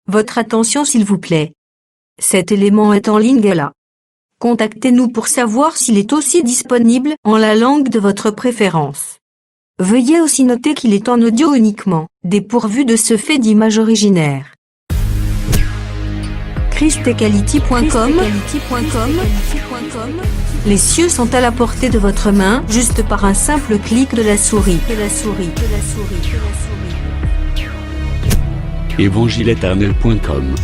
Votre attention s'il vous plaît. Cet élément est en ligne là. Contactez-nous pour savoir s'il est aussi disponible en la langue de votre préférence. Veuillez aussi noter qu'il est en audio uniquement, dépourvu de ce fait d'image originaire. christequality.com. Les cieux sont à la portée de votre main, juste par un simple clic de la souris. Évangileéternel.com.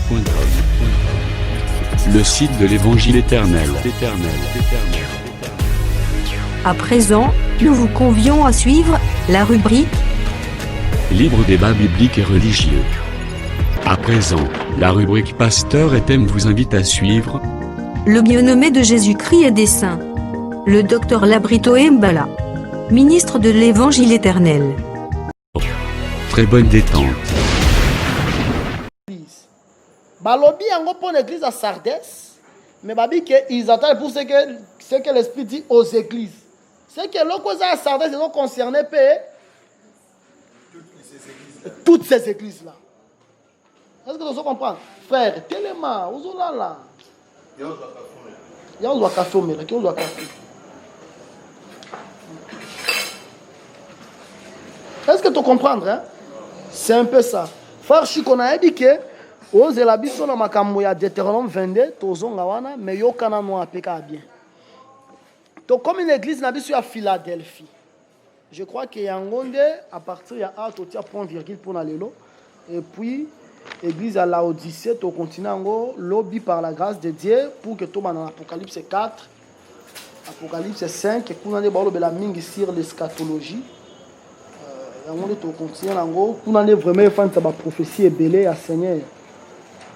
Le site de l'Évangile éternel. À présent, nous vous convions à suivre la rubrique Libre débat biblique et religieux. À présent, la rubrique Pasteur et thème vous invite à suivre Le bien-aimé de Jésus-Christ et des saints. Le docteur Labrito Mbala, ministre de l'Évangile éternel. Très bonne détente. Balobi yango pour l'église à Sardès, mais babi que ils attendent pour ce que l'esprit dit aux églises. C'est que l'autre à Sardès ils sont concernés toutes ces églises là. Est-ce que vous comprenez, frère? Tellement, vous là là. Il y a un café au mérite, il y a un café. Est-ce que tu comprends, hein? C'est un peu ça. Frère, je connais dit que aux élabiso na makambo ya Deutéronome 22, tozonga wana, mais yo kana no apeka bien. Donc comme une église na biso à Philadelphie. Je crois qu'il y a un monde à partir de A, tu as point virgule pour l'allélo. Et puis, l'église à Laodicée, tu continues en gros, lobby par la grâce de Dieu pour que tu dans l'Apocalypse 4, Apocalypse 5, et qu'on a des balles de la mingi sur l'eschatologie. Et on est au continent en gros, qu'on a vraiment fait une prophétie ébélée à Seigneur.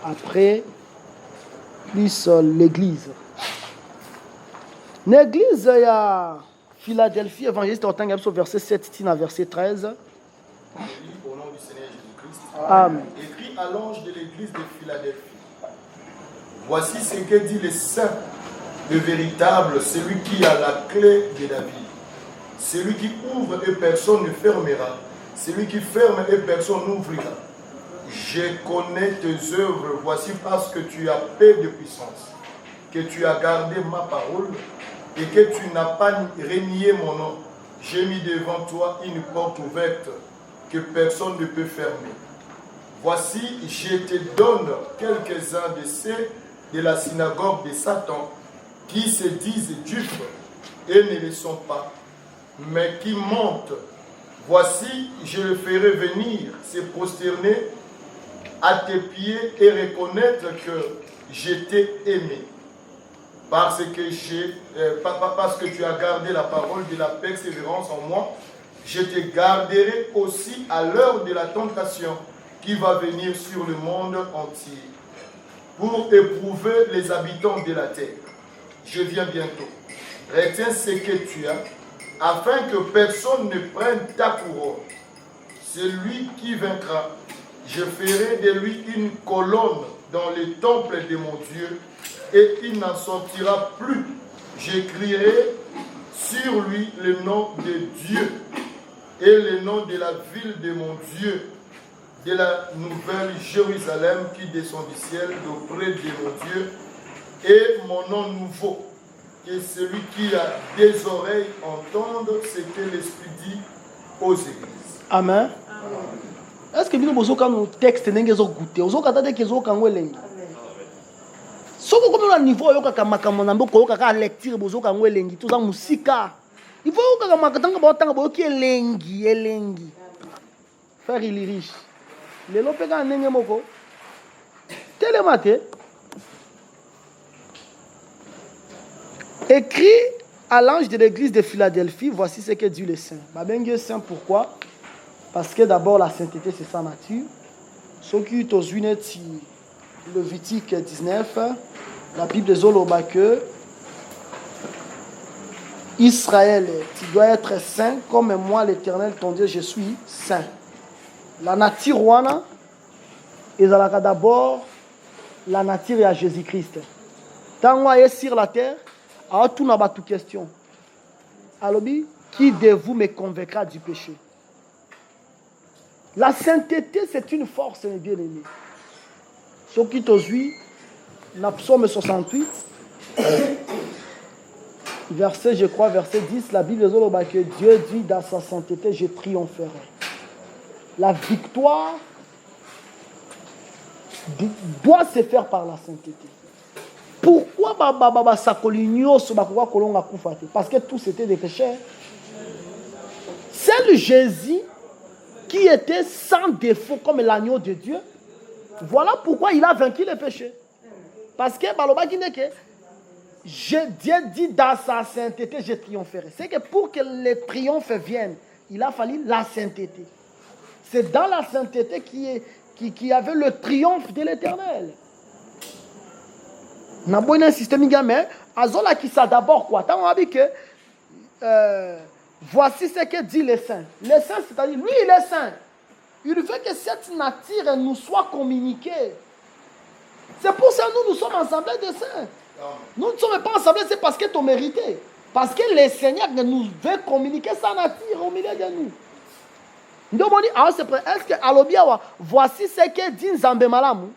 Après, plus l'église. L'église, il y a Philadelphie, évangéliste, verset 7, verset 13. Au nom du Seigneur Jésus-Christ. Amen. Écrit à l'ange de l'église de Philadelphie. Voici ce que dit le saint, le véritable, celui qui a la clé de David. Celui qui ouvre et personne ne fermera. Celui qui ferme et personne n'ouvrira. Je connais tes œuvres, voici parce que tu as paix de puissance, que tu as gardé ma parole et que tu n'as pas renié mon nom. J'ai mis devant toi une porte ouverte que personne ne peut fermer. Voici, je te donne quelques-uns de ceux de la synagogue de Satan qui se disent juifs et ne le sont pas, mais qui mentent. Voici, je le ferai venir se prosterner à tes pieds et reconnaître que je t'ai aimé. Parce que tu as gardé la parole de la persévérance en moi, je te garderai aussi à l'heure de la tentation qui va venir sur le monde entier pour éprouver les habitants de la terre. Je viens bientôt. Retiens ce que tu as, afin que personne ne prenne ta couronne. Celui qui vaincra, je ferai de lui une colonne dans le temple de mon Dieu, et il n'en sortira plus. J'écrirai sur lui le nom de Dieu et le nom de la ville de mon Dieu, de la nouvelle Jérusalem qui descend du ciel auprès de mon Dieu, et mon nom nouveau. Et celui qui a des oreilles entende ce que l'Esprit dit aux églises. Amen. Est-ce que nous avons un texte qui est goûté? Nous avons un texte qui est goûté. Si vous avez un niveau, vous avez une lecture, vous avez une lecture, vous avez une musique. Il faut que vous ayez une lecture. Frère, il est riche. Les gens peuvent gagner un peu. Télématé. Écrit à l'ange de l'église de Philadelphie, voici ce que dit le saint. Dieu saint, pourquoi? Parce que d'abord, la sainteté, c'est sa nature. Ce qui est aux unis, Lévitique 19, la Bible des Oloba que Israël, tu dois être saint comme moi, l'Éternel, ton Dieu, je suis saint. La nature wana, et d'abord la nature à Jésus-Christ. Tant qu'on est sur la terre, à tout n'a pas de question. Alors, qui de vous me convaincra du péché? La sainteté, c'est une force, mes bien-aimés. Ce qui te suit, dans Psaume 68, verset, je crois, verset 10, la Bible dit que Dieu dit dans sa sainteté, je triompherai. La victoire doit se faire par la sainteté. Pourquoi parce que tous étaient des pécheurs. C'est le Jésus qui était sans défaut comme l'agneau de Dieu. Voilà pourquoi il a vaincu les péchés. Parce que Dieu dit dans sa sainteté, je triompherai. C'est que pour que le triomphe vienne, il a fallu la sainteté. C'est dans la sainteté qui avait le triomphe de l'Éternel. Na bonne système mais azola qui ça d'abord quoi tant on a dit que voici ce que dit le saint. Le saint c'est-à-dire lui il est saint. Il veut que cette nature nous soit communiquée. C'est pour ça que nous sommes assemblés de saints. Nous ne sommes pas assemblés c'est parce que tu méritais. Parce que le Seigneur nous veut communiquer sa nature au milieu de nous. Donc on dit est-ce que alobia voici ce que dit Nzambe Malamu.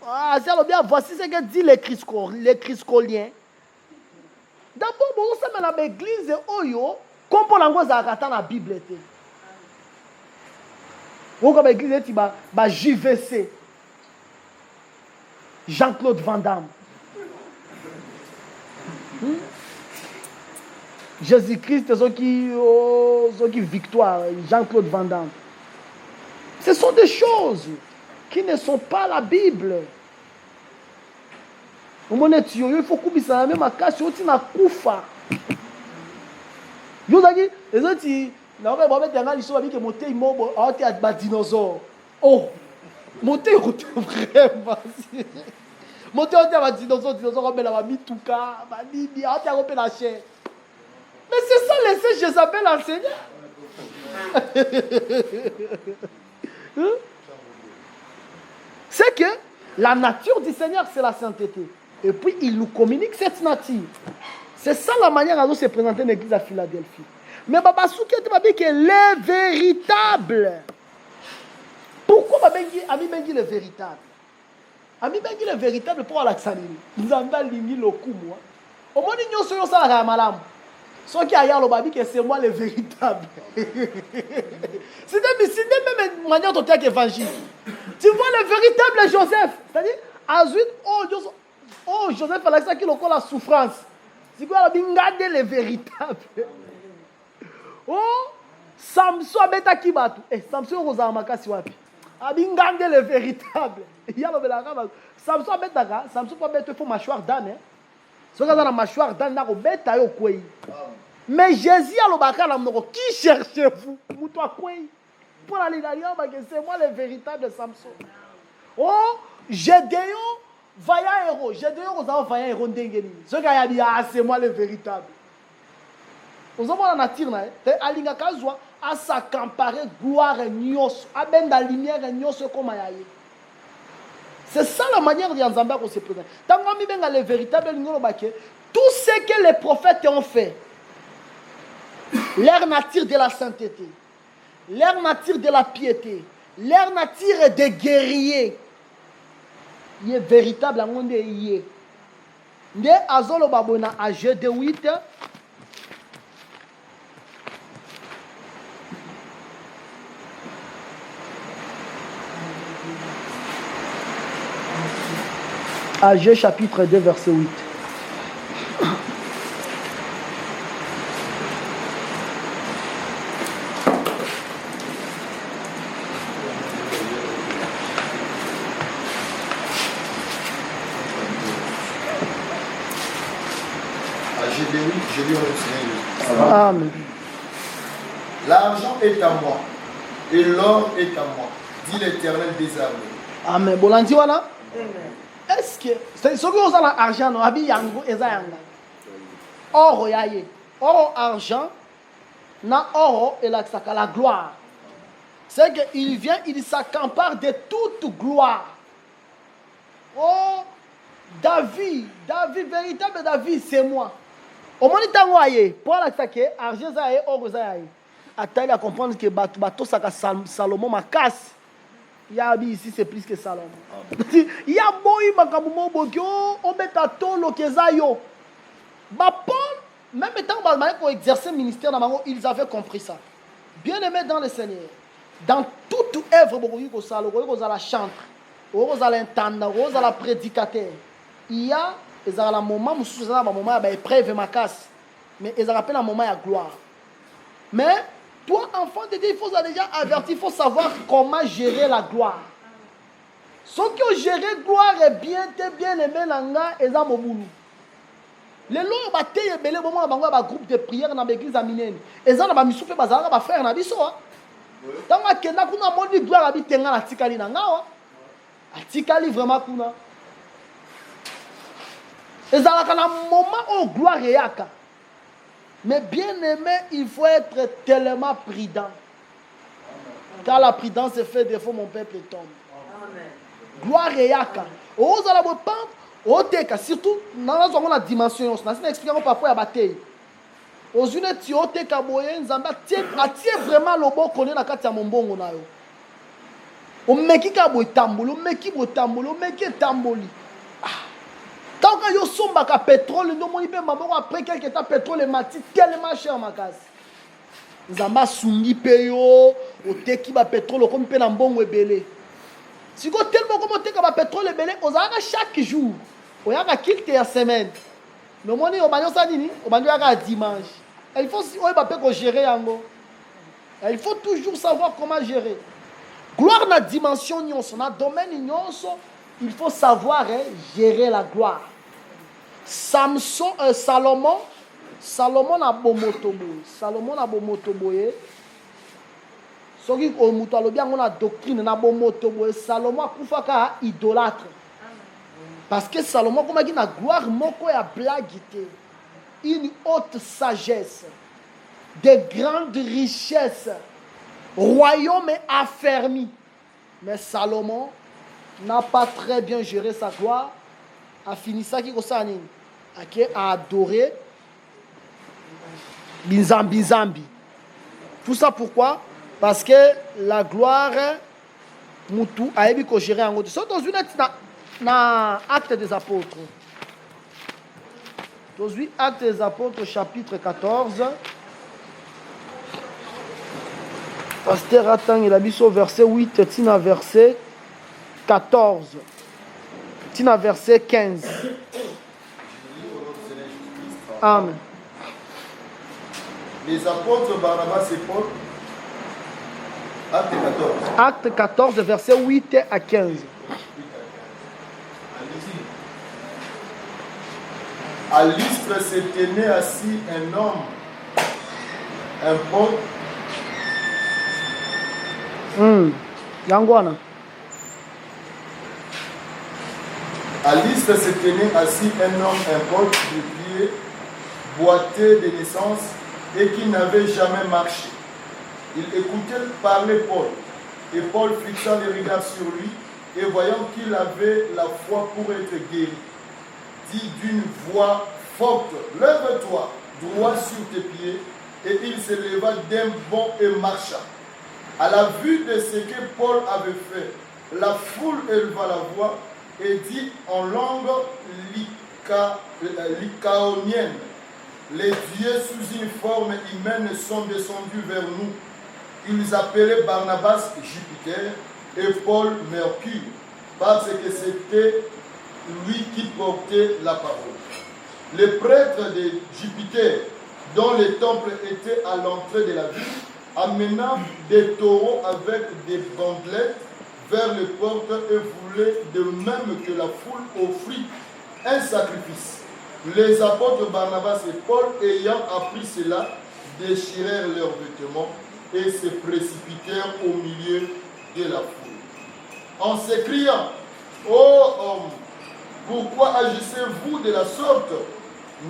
Voici ce que dit les Christoliens. D'abord, vous savez, dans l'église, comme on a dans la Bible. Vous avez l'église, JVC. Jean-Claude Van Damme. Jésus-Christ, ceux qui victoire, Jean-Claude Van Damme. Ce sont des choses qui ne sont pas la Bible. Il faut que ça même à casse aussi na kufa. Yo dagi les autres na ba ba tanga liso ba bi ke monter imobo a te ba dinosaure. Oh. Monter vraiment. Monter on te ba dinosaure comme la mituka, ba nini a te a la chair. Mais c'est ça laisser Jézabel enseigner. C'est que la nature du Seigneur, c'est la sainteté. Et puis, il nous communique cette nature. C'est ça la manière dont se présenter l'église à Philadelphie. Mais Baba Souké m'a dit que les véritables. Pourquoi Ami Bengi le véritable? Ami Bengi le véritable pour Alexandrie. Nous avons ligné le coup, moi. Au moins, nous sommes ça à Malam. Ceux qui ailleurs le babi que c'est moi le véritable. C'est la même manière de faire évangile. Tu vois le véritable Joseph. C'est-à-dire, ensuite, Joseph Alexa qui a la souffrance. C'est quoi la bingade le véritable. Oh, Samson abeta kibatu. Samson rozamaka siwapi. Abingande le véritable. Il y a le véritable. Samson abeta Samson peut mettre pour mâchoire d'âne. Ce que la mâchoire d'âne na robeta yo kwei. Mais Jésus a le baka la moko qui cherchez-vous? Mouto kwei. Pour la ligalia c'est moi le véritable Samson. Oh, Gédéon vaillant héros. Gédéon rozama vaillant héros ndengeni. Ce gars a dit c'est moi le véritable. Vous avez la nature na alinga kazwa à s'accaparer gloire et nyos, à ben la lumière et nyos comme ayaye. C'est ça la manière de Nzamba qu'on se présente. Tant qu'on benga le véritable tout ce que les prophètes ont fait, leur nature de la sainteté, leur nature de la piété, leur nature de guerrier, il est véritable à monde yé. Nde azolo babona à G de 8. Agé chapitre 2 verset 8. Agé 2 8, je lis au Seigneur. Amen. L'argent est à moi et l'or est à moi, dit l'Éternel des armées. Amen. Bolandi wana? Amen. Est-ce que c'est ce que vous avez l'argent non abi yango ezayanga. Or yaye. Or argent na or et la gloire. C'est que il vient, il s'accapare de toute gloire. Oh David, véritable David, c'est moi. Au moment où tango aye, pour la saké argent zaye or zaye. Attends à comprendre que bateau ça Salomon ma casse. Yabi ici c'est plus que Salomon. Il y a boy makabumo bokyo, on met à tolo kezayo. Bah Paul, même étant pour exercer le ministère dans Mango, ils avaient compris ça. Bien aimé dans le Seigneur. Dans toute œuvre, vous avez la chante, vous avez l'entendre, vous avez la prédicateur. Il y a un moment où vous avez un moment d'épreuve ma casse. Mais ils appellent un moment de gloire. Mais toi, enfant de Dieu, il faut déjà avertir, il faut savoir comment gérer la gloire. Ceux qui ont géré la gloire et bien aimé l'anga, ils ont moboulou. Les lois ont été belé moment dans un groupe de prière dans l'église aminene. Ils ont mis souffle bazar ba frère na biso. Tant que na kuna moni gloire abitenga na tikali na ngawa. Atikali vraiment kuna. Ils ont un moment où gloire yaka. Mais bien aimé, il faut être tellement prudent. Car la prudence est fait défaut, mon peuple tombe. Amen. Gloire et yaka. Aux alabopans, au teka, surtout dans la dimension, on a expliqué parfois à bataille. Aux unes au teka boye, nzamba tient vraiment le bon connaît na kati ya mombongo na yo. O meki ka boy tambolo, meki bo tambolo, meki tamboli. Tant que yo somba ka pétrole, no moni pe maboko après quelques temps pétrole mati tellement cher ma case. Nzamba sungi pe yo, o teki ba pétrole comme pe na mbongo ebele. Si go tellement comme teki ba pétrole ebele, ozaka chaque jour. Oyaka kilte ya semaine. No moni o banyo sa nini? O banyo ya dimanche. Il faut si o ba pe ko gérer yango. Il faut toujours savoir comment gérer. Gloire na dimension nyonso, na domaine nyonso, il faut savoir gérer la gloire. Salomon a bomotoboye. Salomon a bomotoboye. Soki o muto alobi yango na doctrine na bomotoboye. Salomon akufa ka idolâtre. Parce que Salomon comme na gloire moko ya blagité. Une haute sagesse, de grandes richesses, royaume affermi. Mais Salomon n'a pas très bien géré sa gloire, a fini ça qui a adoré Binzambi. Tout ça pourquoi? Parce que la gloire Moutou a ébi ko gérer en haut. Dans une dans Actes des Apôtres. Dans Actes des Apôtres chapitre 14. Pasteur attend il a mis au verset 8, tina verset 14. Tina verset 15. Amen. Les apôtres Barnabas et Paul. Acte 14. Acte 14, verset 8 à 15. À Lystre se tenait assis un homme, un Paul. Yangwana. À Lystre se tenait assis un homme, un Paul de pied, boiteux de naissance et qui n'avait jamais marché. Il écoutait parler Paul, et Paul fixa les regards sur lui, et voyant qu'il avait la foi pour être guéri, dit d'une voix forte, lève-toi, droit sur tes pieds, et il se leva d'un bond et marcha. À la vue de ce que Paul avait fait, la foule éleva la voix et dit en langue lycaonienne, les dieux sous une forme humaine sont descendus vers nous. Ils appelaient Barnabas Jupiter et Paul Mercure, parce que c'était lui qui portait la parole. Les prêtres de Jupiter, dont les temples étaient à l'entrée de la ville, amenant des taureaux avec des bandelettes vers les portes et voulaient de même que la foule offrit un sacrifice. Les apôtres Barnabas et Paul, ayant appris cela, déchirèrent leurs vêtements et se précipitèrent au milieu de la foule, en s'écriant, ô homme, pourquoi agissez-vous de la sorte?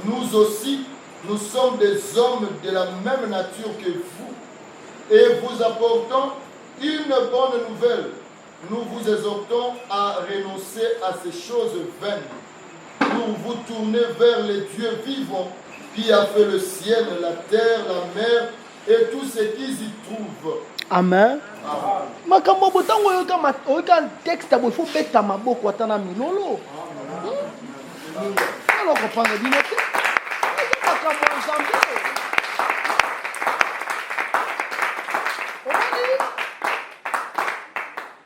Nous aussi, nous sommes des hommes de la même nature que vous, et vous apportons une bonne nouvelle. Nous vous exhortons à renoncer à ces choses vaines, pour vous tourner vers les dieux vivants, qui a fait le ciel, la terre, la mer, et tout ce qu'ils y trouvent, Amen. Makambo botango oyoka texte abo faut beta maboko atana milolo. Alors comprendre bien que makambo nzambe.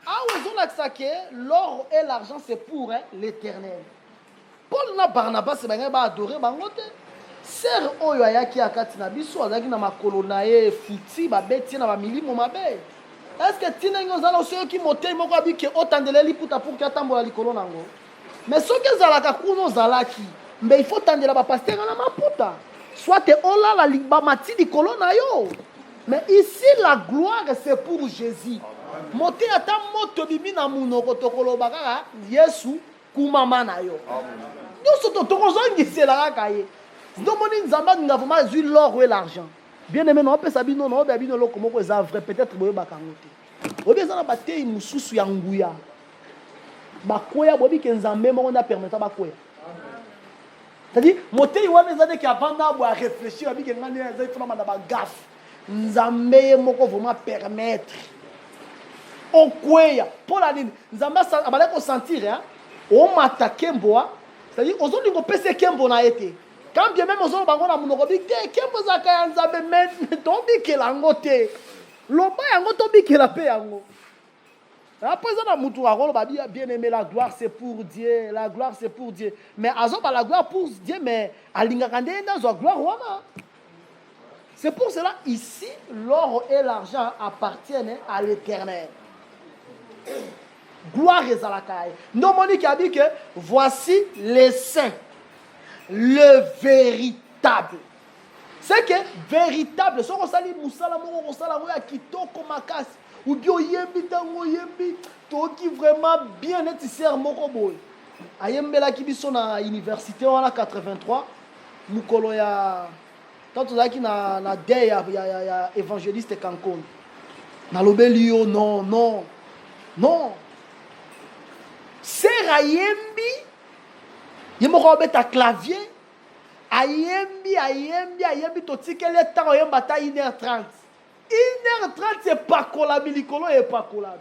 Ah ouais, on a que l'or et l'argent c'est pour l'éternel. Paul na Barnabas c'est ba adorer bangote. Sœur oyo ayaki akati na biso azaki na makolo na ye futi ba beti na ba milimo mabe. Est-ce que tina ngozala ceux qui moté moko abiki otandele liputa pour que atambola likolo nango. Mais ce que zalaka kuno zalaki, mais il faut tandela ba pasteur na maputa. Soit te ola la liba mati likolo na yo. Mais ici la gloire c'est pour Jésus. Moté ata moto bibi na munoko tokolo baka Yesu kumama na yo. Nous sommes tokozongisela kakaye. Donc, nous avons vu l'or et l'argent. Bien aimé, on peut savoir non, on peut savoir comment c'est vrai. Peut-être que on peut savoir que c'est une sous yanguya. Bakoya, bobi kenzambe, on a permis ça bakoya. C'est-à-dire, moté iwa les années qui avant d'avoir réfléchi, abi kengani ezai funa manda ba gaffe. Nzambe moko vraiment permettre. On koya pour la ligne. Nzambe abale ko sentir hein. On m'attaquer mboa. C'est-à-dire, aux autres, on peut se kembo na été. Quand bien même aux autres, on a mon robik, kembo zaka nzambe men, tombi ke langote. Loba yango tombi ke la paix yango. Après ça, on a moutou à bien aimé la gloire, c'est pour Dieu. La gloire, c'est pour Dieu. Mais azoba la gloire pour Dieu, mais à l'ingakande dans la gloire wana. C'est pour cela ici, l'or et l'argent appartiennent à l'Éternel. Gloire et Zalakaï. Non, Monique a dit que voici les saints, le véritable. C'est que véritable, si on sali Moussala, on sala kitoko makas, ou bien yembi tango yembi, toki vraiment bien net ser mokoboy. Ayembela ki biso na université en 83, mukolo ya quand on a qui na day ya évangéliste Cancun. Na lobelio non. C'est ayembi, yemoko beta clavier, ayembi totike le temps oyemba ta 1h30. 1h30 c'est pas collab likolo et pas collab.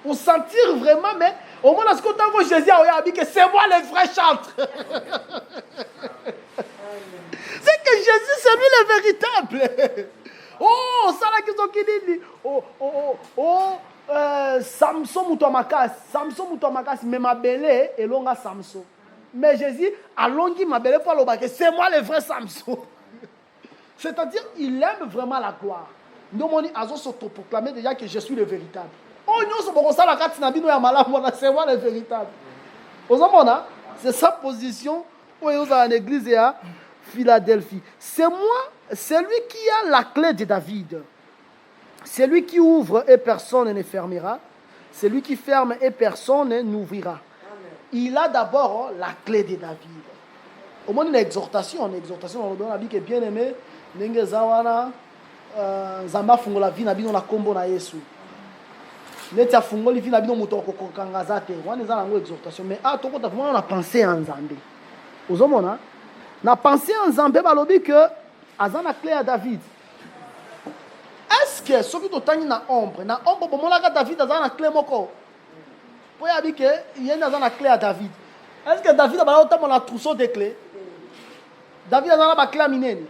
On sentir vraiment mais au moins ce que tant que Jésus a dit que c'est moi le vrai chantre. C'est que Jésus c'est lui le véritable. Oh, ça là qu'ils ont dit Samson Moutomakas, mais ma belle est longa Samson. Mais Jésus a longi ma belle pour le bac. C'est moi le vrai Samson. C'est-à-dire, il aime vraiment la gloire. Nous, on a s'autoproclamé déjà que je suis le véritable. Oh, nous sommes ça la carte nabino ya malade, c'est moi le véritable. C'est sa position où il est en église à Philadelphie. C'est moi, c'est lui qui a la clé de David. C'est lui qui ouvre et personne ne fermera. C'est lui qui ferme et personne n'ouvrira. Il a d'abord la clé de David. Au moins une exhortation, on donne la vie qui est bien aimée. Nenge zawana zamba fungola vie na bino na kombo na Yesu. Neti afungoli vie na bino muto kokokanga te. Wana za nango exhortation mais toko ta vraiment na penser en Nzambe. Ozomona na penser en Nzambe balobi que azana clé à David. Est-ce que ce qui est na ombre bomolaka David a la clé moko pour y dire que il y a la clé à David. Est-ce que David a la trousseau de clés? David a la clé à mineni.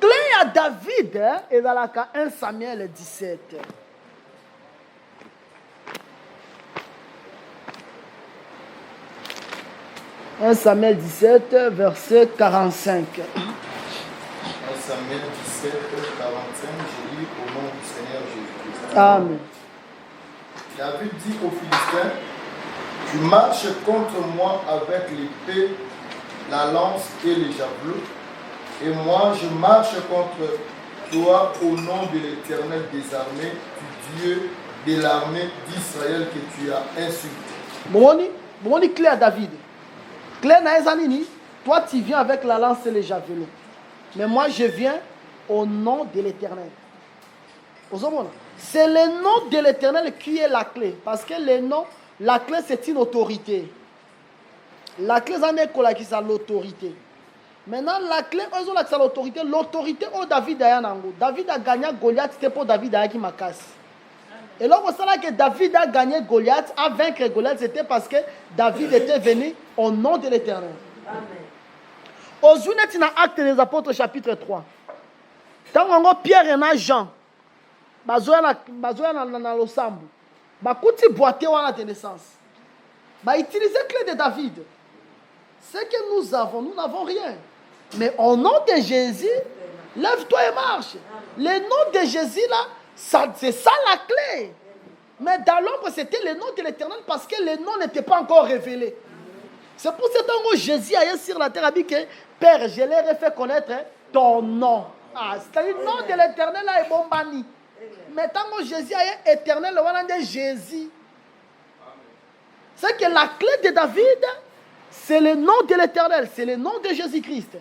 Clé à David et dans la 1 Samuel 17. « 1 Samuel 17, verset 45. » 1 Samuel 17, 45, je lis au nom du Seigneur Jésus-Christ. Amen. David dit aux Philistins, tu marches contre moi avec l'épée, la lance et les javelots, et moi je marche contre toi au nom de l'Éternel des armées, du Dieu de l'armée d'Israël que tu as insulté. Bon, clé à David. Clé à Ezanini, toi tu viens avec la lance et les javelots. Mais moi, je viens au nom de l'Éternel. C'est le nom de l'Éternel qui est la clé. Parce que le nom, la clé, c'est une autorité. La clé, c'est l'autorité. Maintenant, la clé, ils ont l'autorité. L'autorité, oh David a David a gagné Goliath, c'était pour David qui m'a cassé. Et là, on sait que David a gagné Goliath, a vaincre Goliath, c'était parce que David était venu au nom de l'Éternel. Aujourd'hui, on a acte des apôtres chapitre 3. Tant que Pierre et Jean, bazoya na losambu, bakuti boité wana de naissance, utiliser clé de David. Ce que nous n'avons rien. Mais au nom de Jésus, lève-toi et marche. Le nom de Jésus là, c'est ça la clé. Mais dans l'ombre, c'était le nom de l'Éternel parce que le nom n'était pas encore révélé. C'est pour ça que Jésus a dit sur la terre, a dit que Père, je leur ai fait connaître ton nom. C'est-à-dire le nom de l'Éternel là est bon banni. Mais tant que Jésus a dit éternel, le nom de Jésus. C'est que la clé de David, c'est le nom de l'Éternel, c'est le nom de Jésus-Christ.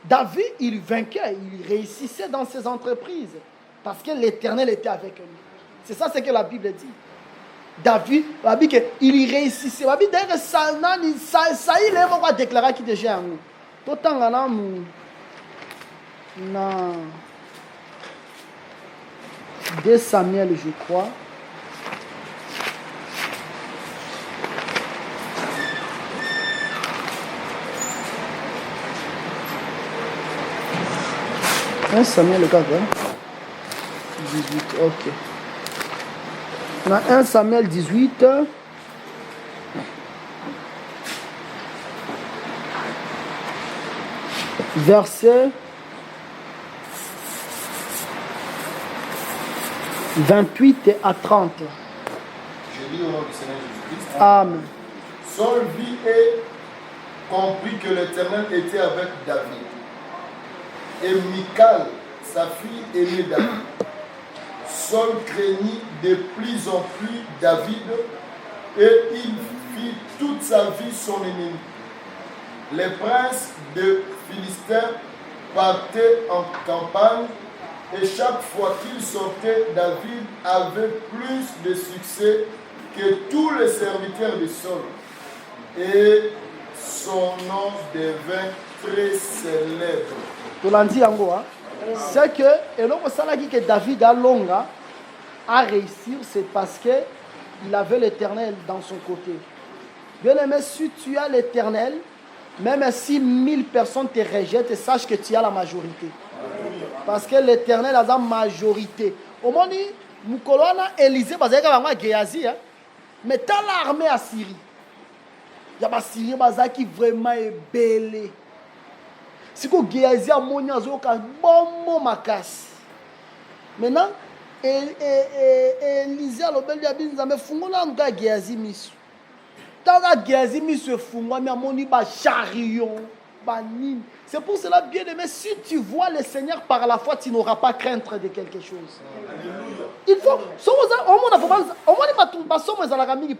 David, il vainquait, il réussissait dans ses entreprises parce que l'Éternel était avec lui. C'est ça ce que la Bible dit. David, il réussissait. D'ailleurs, ça il est déclaré qu'il déjà nous. Tout en gagnant non. 2 Samuel, je crois. Un Samuel, le gars, 18, ok. On a 1 Samuel 18. Verset 28 à 30. Je lis au nom du Seigneur Jésus-Christ. Amen. Saul vit et comprit que l'Éternel était avec David. Et Michal, sa fille, aimait David. Saul craignit de plus en plus David et il fit toute sa vie son ennemi. Les princes de Philistins partaient en campagne et chaque fois qu'il sortait, David avait plus de succès que tous les serviteurs de Saul. Et son nom devint très célèbre. C'est que, et l'homme que David a réussi, c'est parce qu'il avait l'Éternel dans son côté. Bien aimé, si tu as l'Éternel, même si 1000 personnes te rejettent, sache que tu as la majorité. Parce que l'Éternel a la majorité. Au moment où Moukolona Élisée, parce qu'il y a Géasi, mais dans l'armée à Syrie, il y a des Syriens qui vraiment est belé. Si vous Géasi a moni a zoka bon makas. Maintenant, Élisée a l'obel de Abin Zame fungola nga Géasi misu. Tant que Géasi misu fungola mi a moni ba chariot, ba nine. C'est pour cela, bien aimé, si tu vois le Seigneur par la foi, tu n'auras pas crainte de quelque chose. Il faut.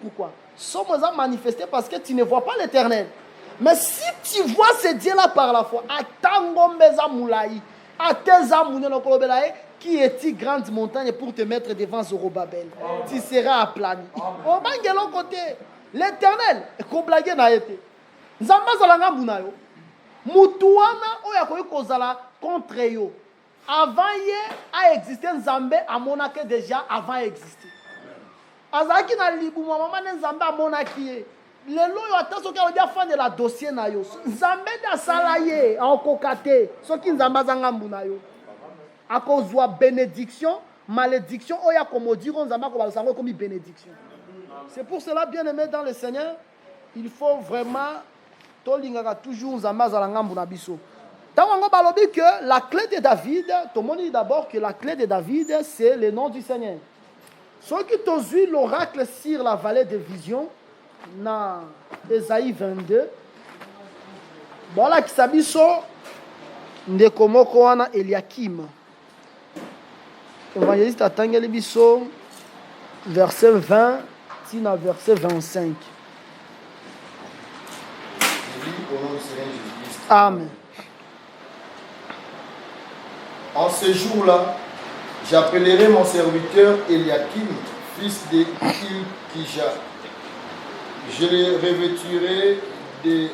Pourquoi? Sommes manifestés parce que tu ne vois pas l'Éternel. Mais si tu vois ce Dieu-là par la foi, qui est une grande montagne pour te mettre devant Zorobabel, tu seras aplani. Au bas de l'autre côté, l'Éternel, Koblagé n'a été. Zamba Zalanga Munayo. Mutuana oya koyi kozala contre yo. Avant hier a existé Nzambe a monake déjà avant existé. Azaki na libuma mama Nzambe a monaki. Lelo yo ataso ka odia fan de la dossier na yo. Nzambe da salaye a okokate. Soki Nzamba zanga mbuna yo. Akozwa bénédiction, malédiction oya komodiro Nzamba ko basango comme bénédiction. C'est pour cela, bien aimé dans le Seigneur, il faut vraiment toujours que la clé de David, tout le monde dit d'abord que la clé de David, c'est le nom du Seigneur. Ceux qui ont vu l'oracle sur la vallée de vision, dans Ésaïe 22, voilà qui s'abisso de Komoko wana Eliakim. Évangéliste Atangeli Bisso, verset 20, tina verset 25. Au nom du Seigneur Jésus-Christ. Amen. En ce jour-là, j'appellerai mon serviteur Eliakim, fils de Hilkija. Je le revêtirai de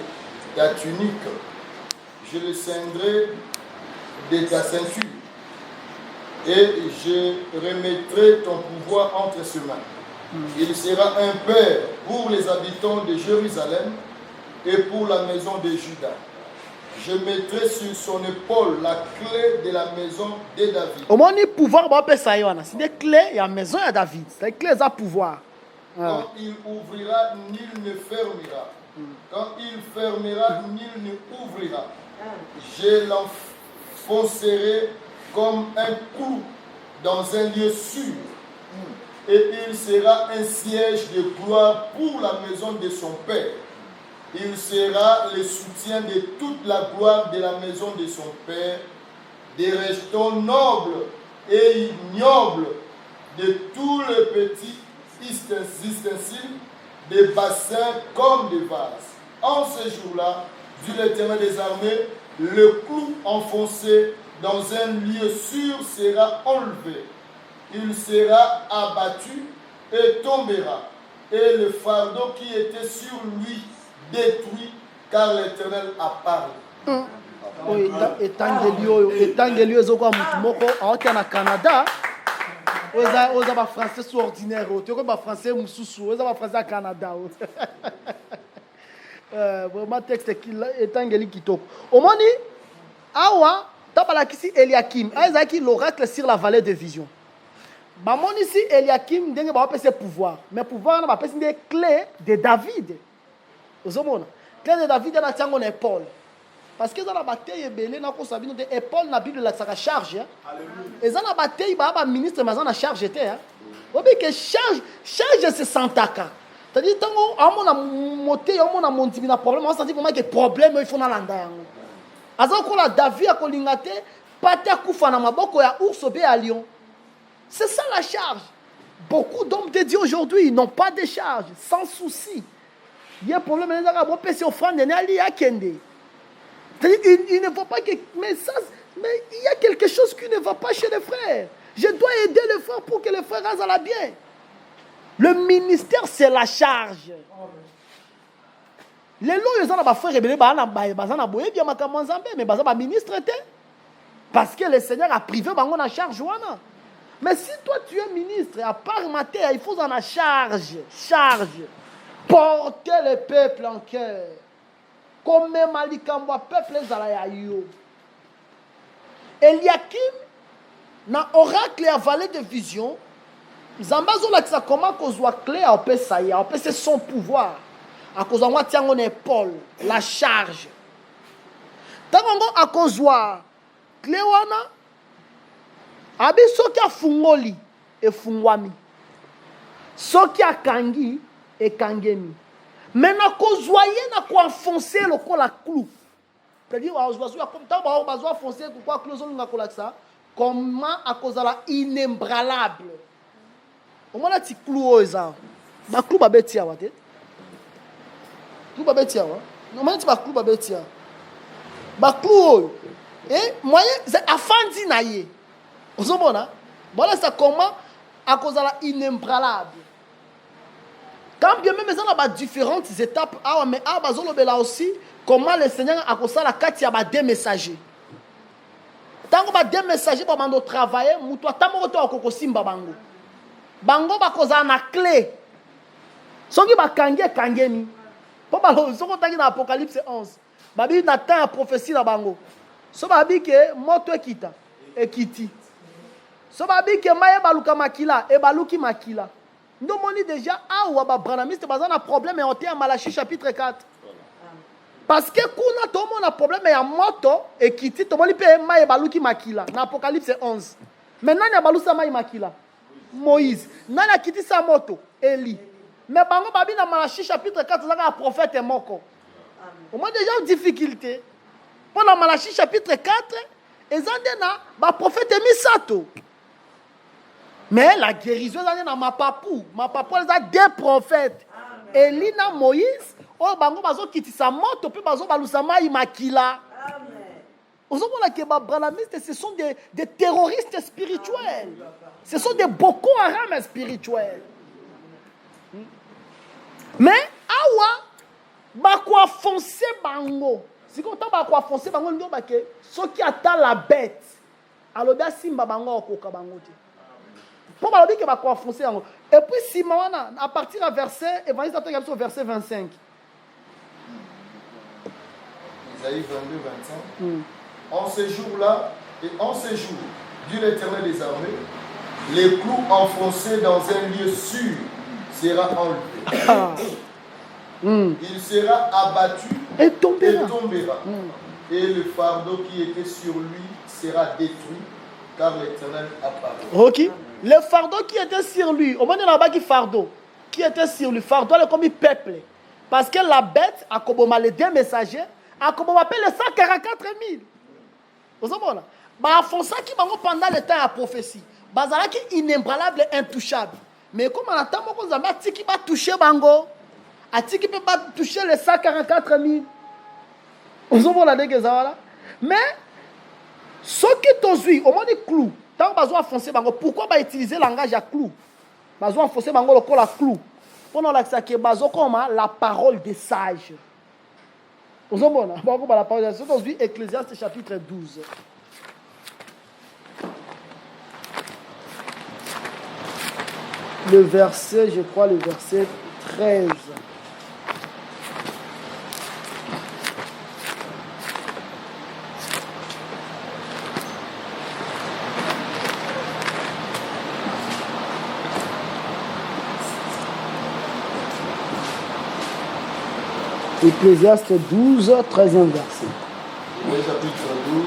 ta tunique je le ceindrai de ta ceinture et je remettrai ton pouvoir entre ses mains. Il sera un père pour les habitants de Jérusalem et pour la maison de Juda. Je mettrai sur son épaule la clé de la maison de David. Au moins, le pouvoir, c'est des clés, il y a la maison de David. C'est des clés à pouvoir. Quand il ouvrira, nul ne fermera. Quand il fermera, nul ne ouvrira. Je l'enfoncerai comme un clou dans un lieu sûr. Et il sera un siège de gloire pour la maison de son père. Il sera le soutien de toute la gloire de la maison de son père, des restants nobles et ignobles, de tous les petits ustensiles, des bassins comme des vases. En ce jour-là, dit l'Éternel des armées, le clou enfoncé dans un lieu sûr sera enlevé. Il sera abattu et tombera, et le fardeau qui était sur lui détruit, car l'Éternel a parlé. Etangeli oyo ezokuwa mutu moko aotia na Canada oyo eza bafrançais so ordinaire oyo toyokoyi bafrançais mosusu oyo eza bafrançais ya Canada oyo vraiment texte etangeli kitoko omoni awa ta balakisi Eliakim awa ezalaki l'oracle sur la vallée de vision bamonisi Eliakim ndenge bapesa pouvoir mais pouvoir wana bapesi nde clé de David ozomona clé de David ena tiango na épaule parce que dans la bataille belé na ko sabino de épaule na Bible la saka charge et dans la bataille ba ministre mais na charge était hein obi que charge c'est santaka c'est-à-dire tango amona moté amona montimi na problème on senti vraiment que problème il faut na landa yango aza ko la David akolinga te pata kufa na maboko ya ours be à lion c'est ça la charge beaucoup d'hommes de Dieu aujourd'hui n'ont pas de charge sans souci. Il y a un problème, il y a il ne faut pas que... Mais il y a quelque chose qui ne va pas chez les frères. Je dois aider les frères pour que les frères aillent bien. Le ministère, c'est la charge. Les lois, ils ont des frères rebelles, mais ils ministre. Parce que le Seigneur a privé la charge. Mais si toi, tu es ministre, à part mater, il faut en la charge. Charge. Porter le peuple en cœur. Comme même Alikambo, peuple Zalayayo. Eliakim, dans l'oracle à vallée de vision, Zambazo là ça comment qu'on soit clair à peu ça y a, c'est son pouvoir. À cause de tient mon épaule, la charge. Tant qu'on a cause wa Cléwana, abi soki a fungoli et fungwami. Soki a kangi et kangemi. Mais na kozwaye na ko enfoncer le col à clou. C'est-à-dire comme tant ba bazwa enfoncer quoi clou zo nga kola ça. Comment à cause la inébranlable. Au moins ti clou oza. Ba clou ba betia wa te. Clou ba betia wa. Non mais ti ba clou ba betia. Ba clou et moyen c'est afandi na ye. Ozomona? Voilà ça comment à cause la inébranlable. Quand bien même ils ont différentes étapes, mais aussi comment le Seigneur a construit la carte, il y a des messagers. Tant que des messagers pour mando travailler, mutua tamo to akoko simba bango. Bango ba koza na clé. Soki ba kangeni. Po ba soko tangi na Apocalypse 11. Babi na temps prophétie na bango. So babi ke moto ekita ekiti. So babi ke maye baluka makila e baluki makila. Nous avons déjà un problème et on est en Malachie chapitre 4. Parce que quand on a un problème et un moto et qui dit on a baluki makila dans Apocalypse 11. Maintenant il y a balusa makila. Moïse. Nana qui dit sa moto Eli. Mais bango babi dans Malachie chapitre 4 ça un prophète et moko. On a déjà une difficulté. Pendant Malachie chapitre 4 et zandena ba prophète misato. Mais la guérison est dans ma papou. Ma papou, elle a deux prophètes. Elina Moïse, oh bango bazo kiti sa moto, puis bazo balusama imakila. Amen. Ce sont des terroristes spirituels. Ce sont des Boko Haram spirituels. Mais awa bakwa foncé bango. Si on t'a quoi foncer, bango ndo baké. Ce qui attend la bête. Alors bien simba bango okoka bango te. Pour balobi que ba quoi foncer bango. Et puis si mawana à partir du verset évangile au verset 25. Isaïe 22, 25. En ce jour-là et en ce jour, dit l'Éternel des armées, les clous enfoncés dans un lieu sûr sera enlevé. Il sera abattu Et tombera. Et le fardeau qui était sur lui sera détruit, car l'Éternel a parlé. Ok. Le fardeau qui était sur lui, au moment là-bas qui fardeau, qui était sur lui, fardeau est comme un peuple. Parce que la bête, a comme les deux messagers, a comme on appelle les 144 000. Vous savez là? Bah, font ça qui pendant le temps à prophétie. Bazala qui inébranlable, intouchable. Mais comme on attend, on a dit qui va toucher Bango. A dit qui peut pas toucher les 144 000. Vous savez là? Mais, ce qui est au moins des clous. Tant que vous foncer Bango, pourquoi va utiliser le langage à clou? Vous foncer Bango le col à clou. Pendant que bazo comme la parole des sages. Vous savez la parole des sages. C'est Ecclésiaste chapitre 12. Le verset, je crois, le verset 13. Ecclésiaste 12, 13e verset. Oui, chapitre 12,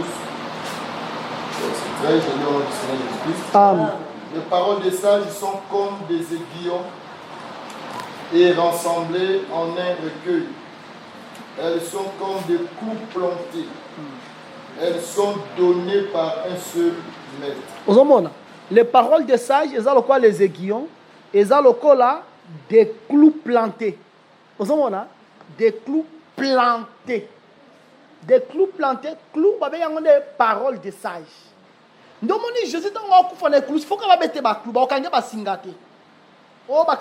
verset 13, je lis au nom du Seigneur Jésus-Christ. Amen. Les paroles des sages sont comme des aiguillons et rassemblées en un recueil. Elles sont comme des clous plantés. Elles sont données par un seul maître. Les paroles des sages, elles ont quoi les aiguillons, elles ont quoi là des clous plantés. Vous savez, des clous plantés. Des clous plantés, clous, il y a des paroles des sages. Donc, Jésus, dans le clous, il faut qu'on mette des clous, il faut qu'on mette des singate. Oh, il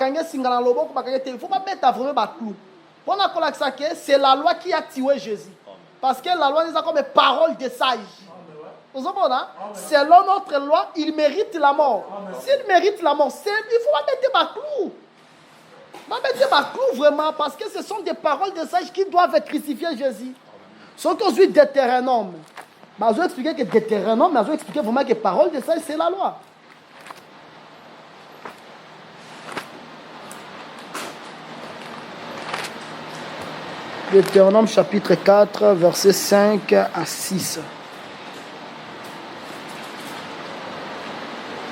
faut qu'on mette vraiment des clous. Pour c'est la loi qui a tué Jésus. Parce que la loi nous a comme des paroles des sages. Vous savez, selon notre loi, il mérite la mort. S'il mérite la mort, il faut mettre des clous. On va mettre des clous vraiment parce que ce sont des paroles des sages qui doivent crucifier Jésus. Ce qu'on dit Deutéronome. Je vais expliquer que Deutéronome, mais je vais expliquer vraiment que les paroles des sages, c'est la loi. Deutéronome chapitre 4, versets 5 à 6.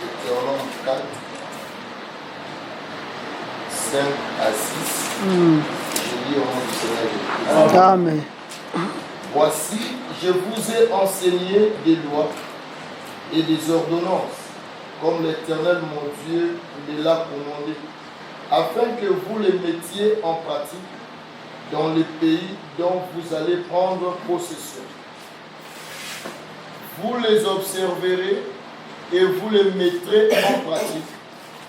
Deutéronome 4, 5 à 6. Je lis au nom du Seigneur Jésus. Amen. Voici, je vous ai enseigné des lois et des ordonnances, comme l'Éternel mon Dieu les l'a commandé, afin que vous les mettiez en pratique dans les pays dont vous allez prendre possession. Vous les observerez et vous les mettrez en pratique,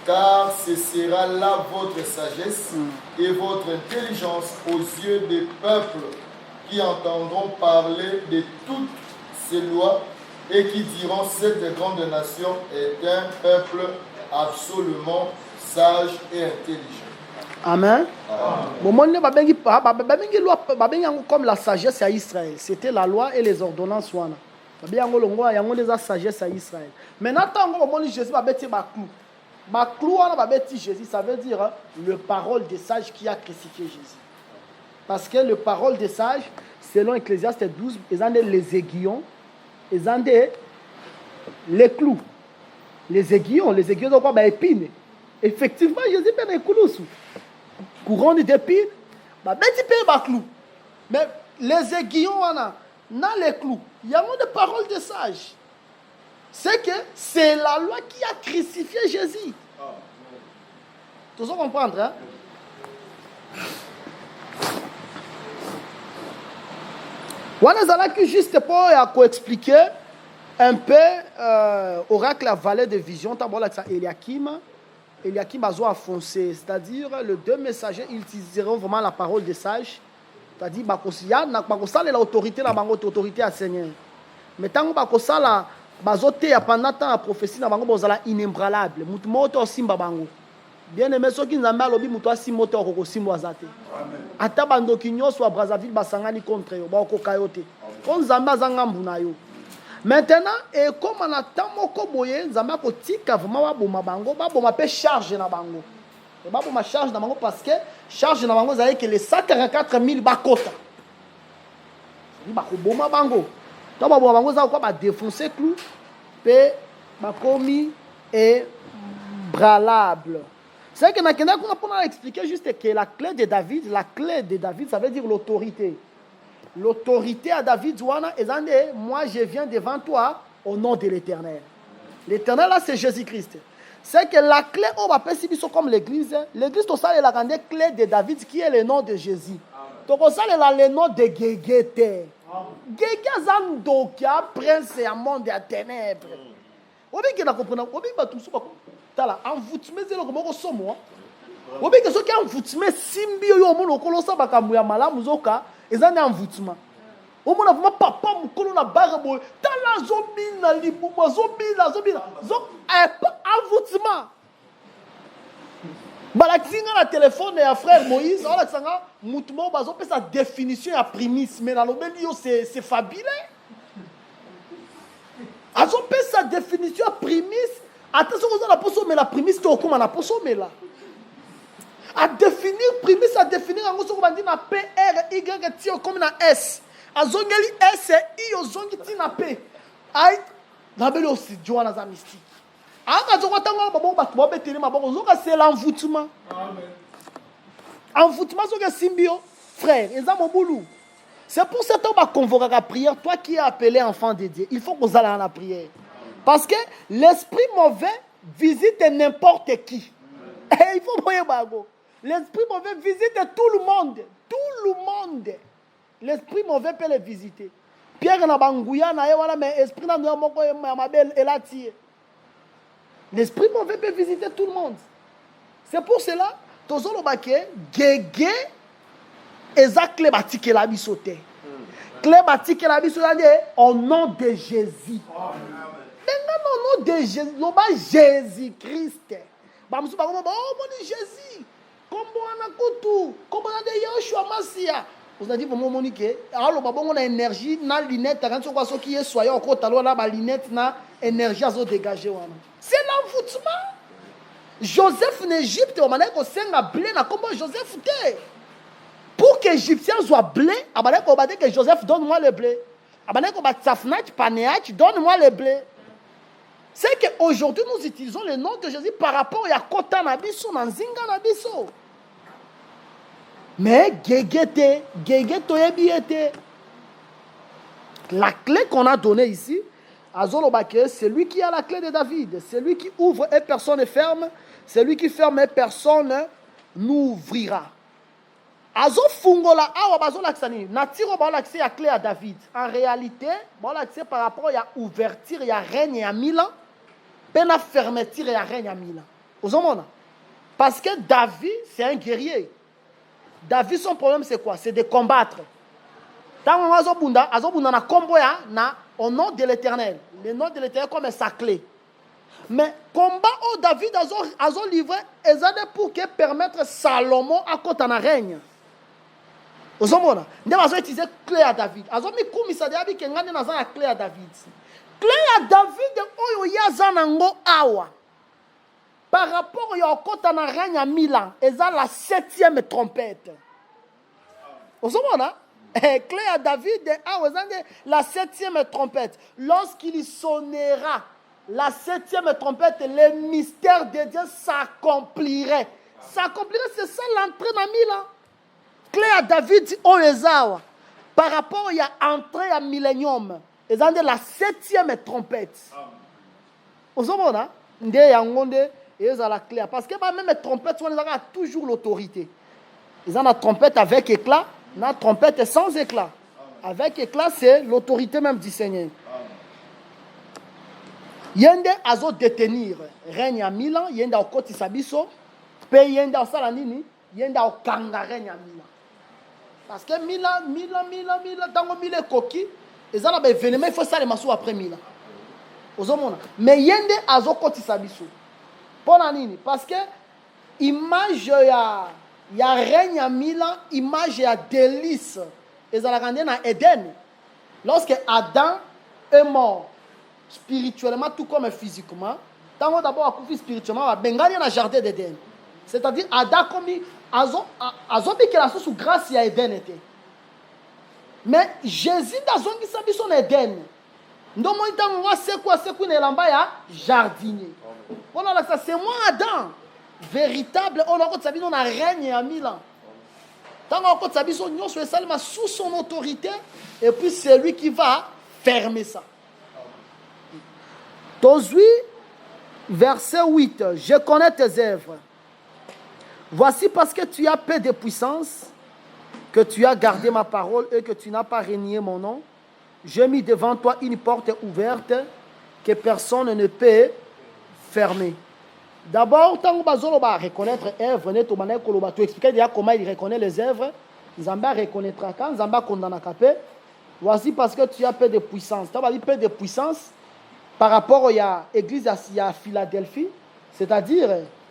car ce sera là votre sagesse et votre intelligence aux yeux des peuples qui entendront parler de toutes ces lois et qui diront: cette grande nation est un peuple absolument sage et intelligent. Amen. Comme la sagesse à Israël. C'était la loi et les ordonnances. Il y a la sagesse à Israël. Maintenant, Jésus va mettre ma clou. Ma clou, Jésus, ça veut dire le parole des sages qui a crucifié Jésus. Parce que le parole des sages, selon Ecclésiaste 12, ils ont les aiguillons, ils ont les clous. Les aiguillons ont quoi? Des épines. Effectivement, Jésus peut des clous. Couronne d'épines, des clous. Mais les aiguillons, dans les clous, il y a des paroles des sages. C'est que c'est la loi qui a crucifié Jésus. Tout ça comprendre, hein? On juste pour expliquer un peu oracle la vallée de vision. Eliakim a foncé, c'est-à-dire les deux messagers ils utiliseront vraiment la parole des sages. c'est-à-dire bakosalela autorité na bango autorité ya Seigneur. Mais tant bakosala bazote pendant temps la prophétie na bango bozala inébranlable. Mutu moto simba bango. Bien aimé soki nzambe alobi mutu asimba te okosimba azate. Ata bandoki nyonso wa Brazzaville basangani contre yo bakoka yo te. Ko nzambe azanga mbuna yo. Maintenant et comme na temps moko boye nzambe akotika vraiment baboma bango baboma pe charge na bango. Et baboma charge na bango parce que charge na bango zali que les 144 000 bakota. Ni bakoboma bango. To baboma bango za ko ba défoncer clou pe bakomi et bralable. C'est que nakenda qu'on a pour expliquer juste que la clé de David, ça veut dire l'autorité. L'autorité à David Zouana et moi je viens devant toi au nom de l'Éternel. L'Éternel là c'est Jésus-Christ. C'est que la clé on va passer comme l'église. L'église tout ça est la grande clé de David qui est le nom de Jésus. Donc ça est le nom de Gegete. Gegete Zandokia prince et monde des ténèbres. Obi que na comprendre obi ba tout ça tala envoûtement zelo ko moko somo. Obi que so ki envoûtement simbi yo mo lokolo sa bakambu ya malamu zoka ezane envoûtement. O mona vraiment papa mukolo na barre boy tala zobi na libumo zobi zo envoûtement. Balaksinga na téléphone ya frère Moïse on la sanga mutumo bazo pe sa définition ya primis mais na lobeli yo c'est fabuleux. Azo pe sa définition ya primis. Attention aux la poso mais la primis to comme na poso mais là. À définir primis à définir en gros dit na P R Y T comme na S. Azongeli S I ozongi ti na P. Ai na beli aussi Joana za mystique. Aka zo kwatanga babo ba to beteli maboko zoka c'est l'envoûtement. Amen. Envoûtement zoka simbio frère, eza mobulu. C'est pour ça que tu vas convoquer la prière, toi qui es appelé enfant de Dieu. Il faut que vous allez à la prière. Parce que l'esprit mauvais visite n'importe qui. Et il faut voir bago. L'esprit mauvais visite tout le monde. Tout le monde. L'esprit mauvais peut le visiter. Pierre na bangouya na voilà mais esprit na moko ma belle et la tie. L'esprit mauvais peut visiter tout le monde. C'est pour cela tozolo baké gege eza clé batike la bisote. Clé batike la bisote au nom de Jésus. Au nom de Jésus, loba Jésus-Christ. Bamsu ba oh mon Jésus. Kombo anakutu, kombo na de Yoshua Masia. Vous avez dit vraiment monique, alors ba bongo na énergie na lunette quand so kwa so ki soyez encore talo na ba lunette na énergie azo dégager wana. C'est l'envoûtement. Joseph en Égypte, on m'a dit que c'est un blé na kombo Joseph te. Pour que l'Égyptien soit blé, on m'a dit que Joseph donne-moi le blé. On m'a dit que Tsafnach Panéach donne-moi le blé. C'est qu'aujourd'hui, nous utilisons le nom de Jésus par rapport à Kota Nabiso, Nanzinga Nabiso. Mais Gegete, la clé qu'on a donnée ici, Azolobake, c'est lui qui a la clé de David. C'est lui qui ouvre et personne ne ferme. C'est lui qui ferme et personne n'ouvrira. Azo fungola awa bazo laksani natiro ba l'accès à clé à David. En réalité, ba l'accès par rapport à ouverture, il y a règne à 1000 ans, pena fermeture il y a règne à 1000 ans. Vous entendez? Parce que David, c'est un guerrier. David son problème c'est quoi? C'est de combattre. Tant azo bunda na combo ya na au nom de l'Éternel. Le nom de l'Éternel comme sa clé. Mais combat au David azo livré ezade pour que permettre Salomon à côté na règne. Vous avez utilisé clé à David. Vous avez mis clé à David. Clé à David, awa. Par rapport à côté na règne à Milan, et ça la 7e trompette. Vous avez clé à David, la 7e trompette. Lorsqu'il sonnera la 7e trompette, le mystère de Dieu s'accomplirait. S'accomplirait, c'est ça l'entrée dans Milan. Clé à David, Oezawa. Par rapport à l'entrée à millénium, ils ont la 7e trompette. Vous savez, ils ont la clé. Parce que même les trompettes, ils ont toujours l'autorité. Ils ont la trompette avec éclat, la trompette sans éclat. Avec éclat, c'est l'autorité même du Seigneur. Yende azo détenir règne à 1000 ans, yende au côté sabiso, pe yende au salanini, yende au kanga règne à 1000 ans. Parce que mila, tango mila koki, et ça, l'événement, il faut ça les massous après mila. Mais yende azo koti sabiso. Nini? Parce que image ya règne à mila, image ya délice. Et ça la rendait dans Éden. Lorsque Adam est mort spirituellement tout comme physiquement, tant d'abord a couffé spirituellement, il y a un jardin d'Éden. C'est-à-dire Adam comme azo dit que la source grâce à Éden était. Mais Jésus dans son qui s'habille son Éden. Donc moi c'est quoi ne lamba ya jardinier. Voilà ça c'est moi Adam véritable on a quoi s'habille on a règne à 1000 ans. Tant qu'on s'habille son union sur Salma sous son autorité et puis c'est lui qui va fermer ça. Tozui verset 8 je connais tes œuvres. Voici parce que tu as peu de puissance que tu as gardé ma parole et que tu n'as pas renié mon nom. J'ai mis devant toi une porte ouverte que personne ne peut fermer. D'abord, tant que Bazolo va reconnaître œuvre, tu expliquer déjà comment il reconnaît les œuvres. Zamba reconnaîtra quand Zamba condamna capé. Voici parce que tu as peu de puissance. Tu as dit peu de puissance par rapport à l'église à Philadelphie. C'est-à-dire,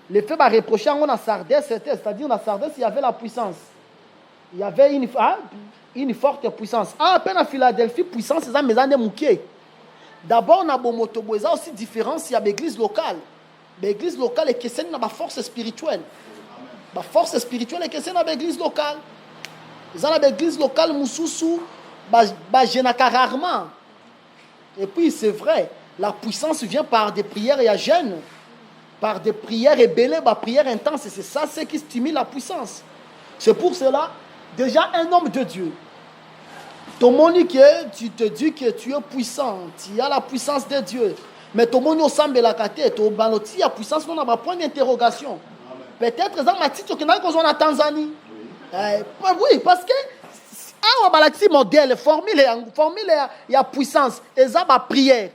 les faits va reprocher à Sardis, c'est-à-dire à Sardis, il y avait la puissance. Il y avait une forte puissance. À peine à Philadelphie, puissance, c'est ça, mais ça n'est mouqué. D'abord, on a aussi différence, il y a l'église locale. L'église locale est question de la force spirituelle. La force spirituelle est question de l'église locale. Dans l'église locale, Moussoussou, rarement. Et puis, c'est vrai, la puissance vient par des prières et à jeûne, par des prières ébellées, par prières intenses. Et c'est ça, c'est qui stimule la puissance. C'est pour cela, déjà un homme de Dieu. Ton monique, tu te dis que tu es puissant, tu as la puissance de Dieu. Mais ton monique semble la carte, ton baloti la puissance, on a un point d'interrogation. Peut-être dans ma titre que nous sommes en Tanzanie. Oui, parce que ah on a la modèle formule il y a puissance et ça va prière.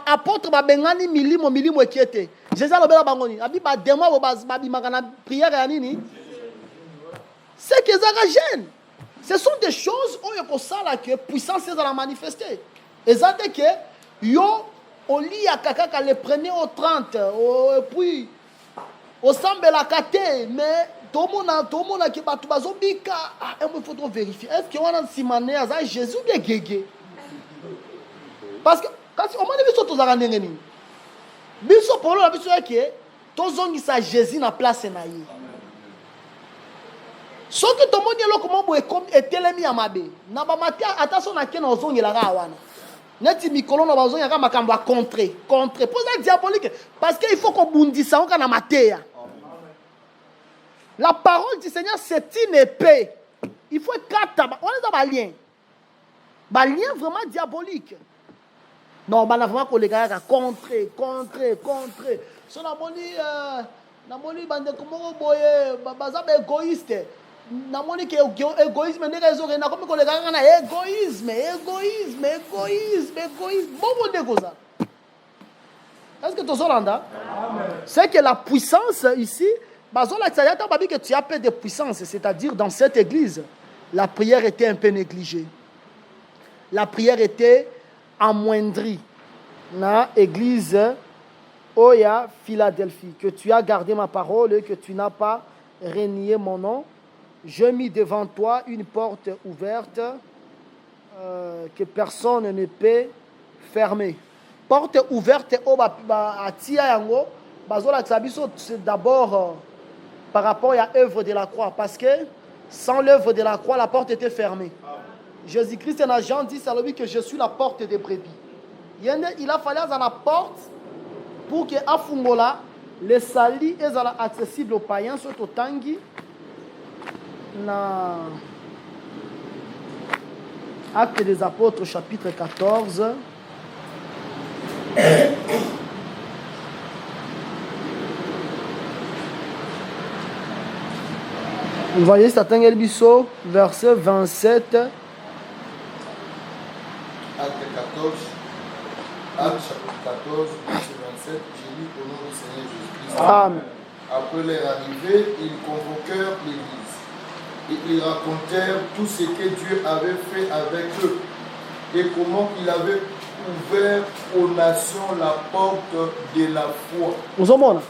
Apôtre ba bengani milimo ekiete. Jésus le bela bangoni. Abi ba demo ba bimaka prière ya nini? C'est que ça gêne. Ce sont des choses où il y a ça là que puissance est dans la manifester. Et ça dit que yo on lit à kaka le premier au 30 et puis au semble la kate mais tout le monde qui bat tout bazobika il faut vérifier est-ce que on a simane à Jésus bien gégé parce que quand on m'a dit surtout za ndengeni biso pour la biso yake tozongi sa Jésus na place na ye. Ce que tout le monde est là, comment est telemi amabe. Na ba matia attention na kena ozongi la wana. Neti mikolo na bazongi ya makambo a contrer. Pour ça diabolique parce qu'il faut qu'on bundisa on na matea. La parole du Seigneur c'est une épée. Il faut quatre on est dans balien. Balien vraiment diabolique. Non, bah vraiment que les gars contrer. So na moni bande comment boye baza égoïste. Na moni que égoïsme n'est raison na comme que les gars na égoïsme. Bon de goza. Est-ce que tu Zolanda? C'est que la puissance ici, bazola tsayata babi que tu as peu de puissance, c'est-à-dire dans cette église, la prière était un peu négligée. La prière était amoindrie. Na église Oya Philadelphie, que tu as gardé ma parole et que tu n'as pas renié mon nom. Je mis devant toi une porte ouverte que personne ne peut fermer. Porte ouverte au atia yango bazola tsabiso c'est d'abord par rapport à l'œuvre de la croix parce que sans l'œuvre de la croix la porte était fermée. Jésus-Christ en Jean dit à lui que je suis la porte des brebis. Il a fallu à la porte pour que afungola les salis est accessible aux païens surtout tangi na Actes des Apôtres chapitre 14. Vous voyez, c'est un Elbiso, verset 27. Acte 14, Acte chapitre 14, verset 27, j'ai lu au nom du Seigneur Jésus-Christ. Amen. Après leur arrivée, ils convoquèrent l'église Et ils racontèrent tout ce que Dieu avait fait avec eux et comment il avait ouvert aux nations la porte de la foi. Vous comprenez?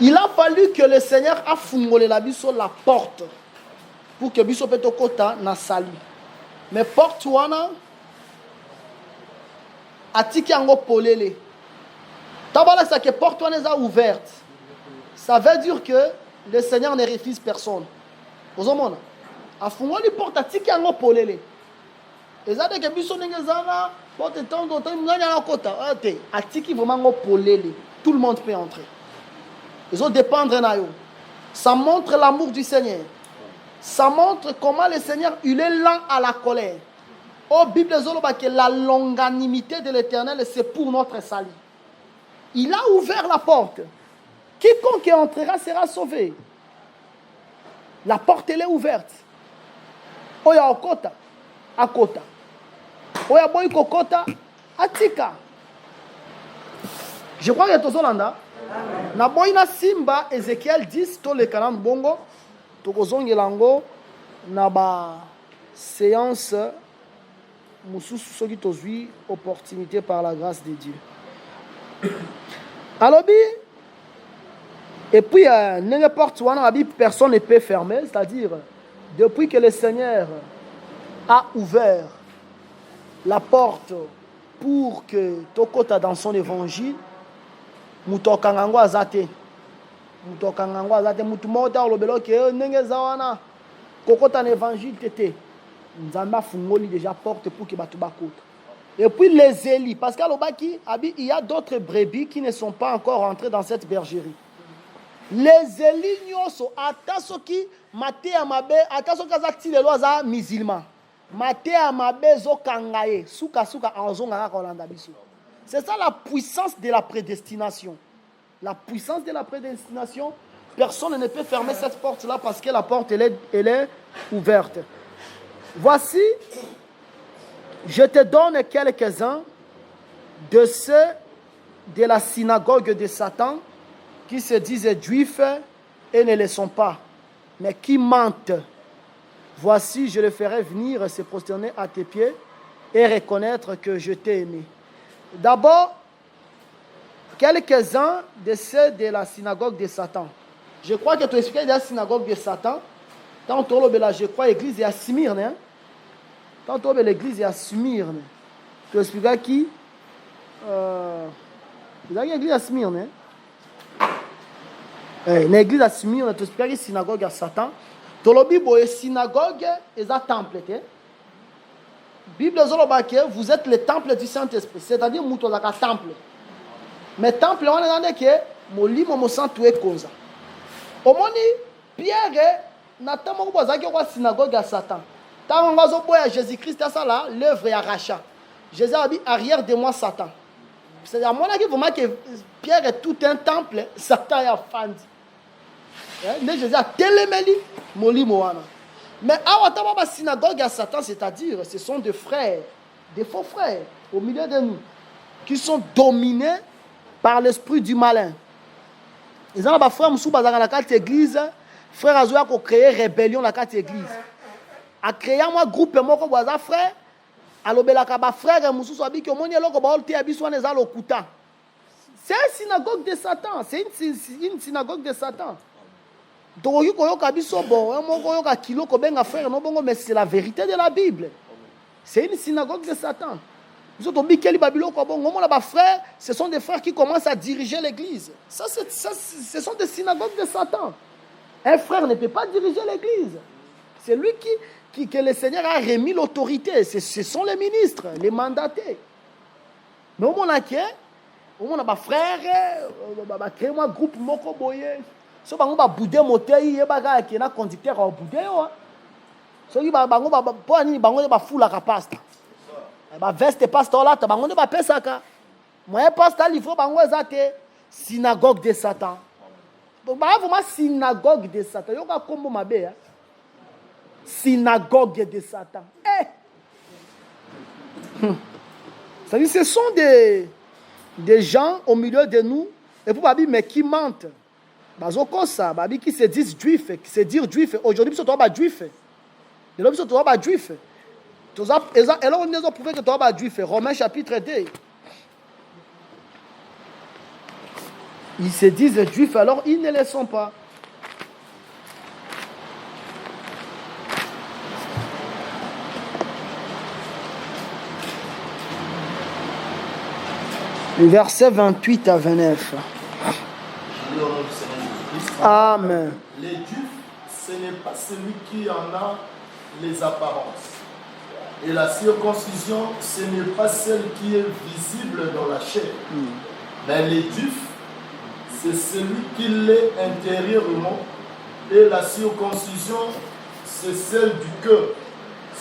Il a fallu que le Seigneur a fungolé la biso la porte pour que biso peut kota na sali. Mais porte wana atiki yango polele. Tabala ça que porte wana est ouverte. Ça veut dire que le Seigneur ne refuse personne. Vous comprenez? A fungoli porte atiki yango polele. Ezade que biso ndenge zana porte tango tango nganya na kota. Ate atiki vraiment ngo polele. Tout le monde peut entrer. Ils ont dépendre na yo. Ça montre l'amour du Seigneur. Ça montre comment le Seigneur, il est lent à la colère. Au Bible, que la longanimité de l'Éternel, c'est pour notre salut. Il a ouvert la porte. Quiconque entrera sera sauvé. La porte, elle est ouverte. Oya okota, akota. Oya boy kokota, atika. Je crois que tout là. Na boina simba Ezekiel 10 to le 40 bongo tokozongi lango na ba séance mususu soki tozwi opportunité par la grâce de Dieu. Alobi et puis n'importe où personne ne peut fermer, c'est-à-dire depuis que le Seigneur a ouvert la porte pour que tokota dans son évangile mutokangango azate mutu mota olobelo ke ndenge zawana kokota na évangile tete nzamba fungoli déjà porte pour que batu bakota. Et puis les Élis, parce qu'à l'obaki il y a d'autres brebis qui ne sont pas encore entrés dans cette bergerie. Les Élis nyoso atasoki mate ya mabe atasoki azati lelo aza musulman mate ya mabe zo kangaye suka azonga kolanda biso. C'est ça la puissance de la prédestination. La puissance de la prédestination, personne ne peut fermer cette porte-là parce que la porte, elle est ouverte. Voici, je te donne quelques-uns de ceux de la synagogue de Satan qui se disent juifs et ne le sont pas, mais qui mentent. Voici, je le ferai venir se prosterner à tes pieds et reconnaître que je t'ai aimé. D'abord, quelques-uns de ceux de la synagogue de Satan. Je crois que tu expliques de la synagogue de Satan. Tant je crois l'église est à Smyrne. Tant l'église est à Smyrne. Tu expliques qui l'église à Smyrne. L'église à Smyrne, tu expliques la synagogue à Satan. Tu expliques la synagogue est un temple. Bible vous êtes le temple du Saint-Esprit, c'est-à-dire que vous êtes un temple. Mais le temple, on est que molimo mo santu ekoza. Omoni Pierre na tamo ko bazaki ko synagogue à Satan. Tant ngazo boya Jésus-Christ ça là, l'œuvre ya rachat. Jésus a dit arrière de moi Satan. C'est à mon avis vraiment que Pierre est tout un temple, Satan ya fandi. Mais Jésus a telemeli molimo wana. Mais à la synagogue à Satan, c'est-à-dire, ce sont des frères, des faux frères, au milieu de nous, qui sont dominés par l'esprit du malin. Ils ont des frères qui sont dans la carte église, frères Azoua qui ont créé rébellion dans la carte église. A créé un groupe de frères, alors que frères Moussou Sabi qui ont monté le Kuta. C'est une synagogue de Satan, c'est une synagogue de Satan. Mais c'est la vérité de la Bible. C'est une synagogue de Satan. Ce sont des frères qui commencent à diriger l'église. Ce sont des synagogues de Satan. Un frère ne peut pas diriger l'église. C'est lui que le Seigneur a remis l'autorité. Ce sont les ministres, les mandatés. Mais au moment où on a des frères, on a créé un groupe moko boye. So bango ba boudé motei yebaka ki na conducteur au boudé yo. So ki bango ba po ani bango ba fula ka pasta. Ba veste pasteur là bango ne ba pesaka. Moi pasteur il faut bango ezate synagogue de Satan. Ba vraiment synagogue de Satan. Yo ka kombo mabe ya. Synagogue de Satan. Ça dit ce sont des gens au milieu de nous et pour babi mais qui mentent. bazokosa babi qui se disent juifs, qui se dire juif. Aujourd'hui biso toba juif. Et là biso toba juif. Toza et là on nous a prouvé que toba juif. Romains chapitre 2. Ils se disent juifs alors ils ne le sont pas. Versets 28 à 29. Amen. Les juifs, ce n'est pas celui qui en a les apparences. Et la circoncision, ce n'est pas celle qui est visible dans la chair. Mais les juifs, c'est celui qui l'est intérieurement. Et la circoncision, c'est celle du cœur,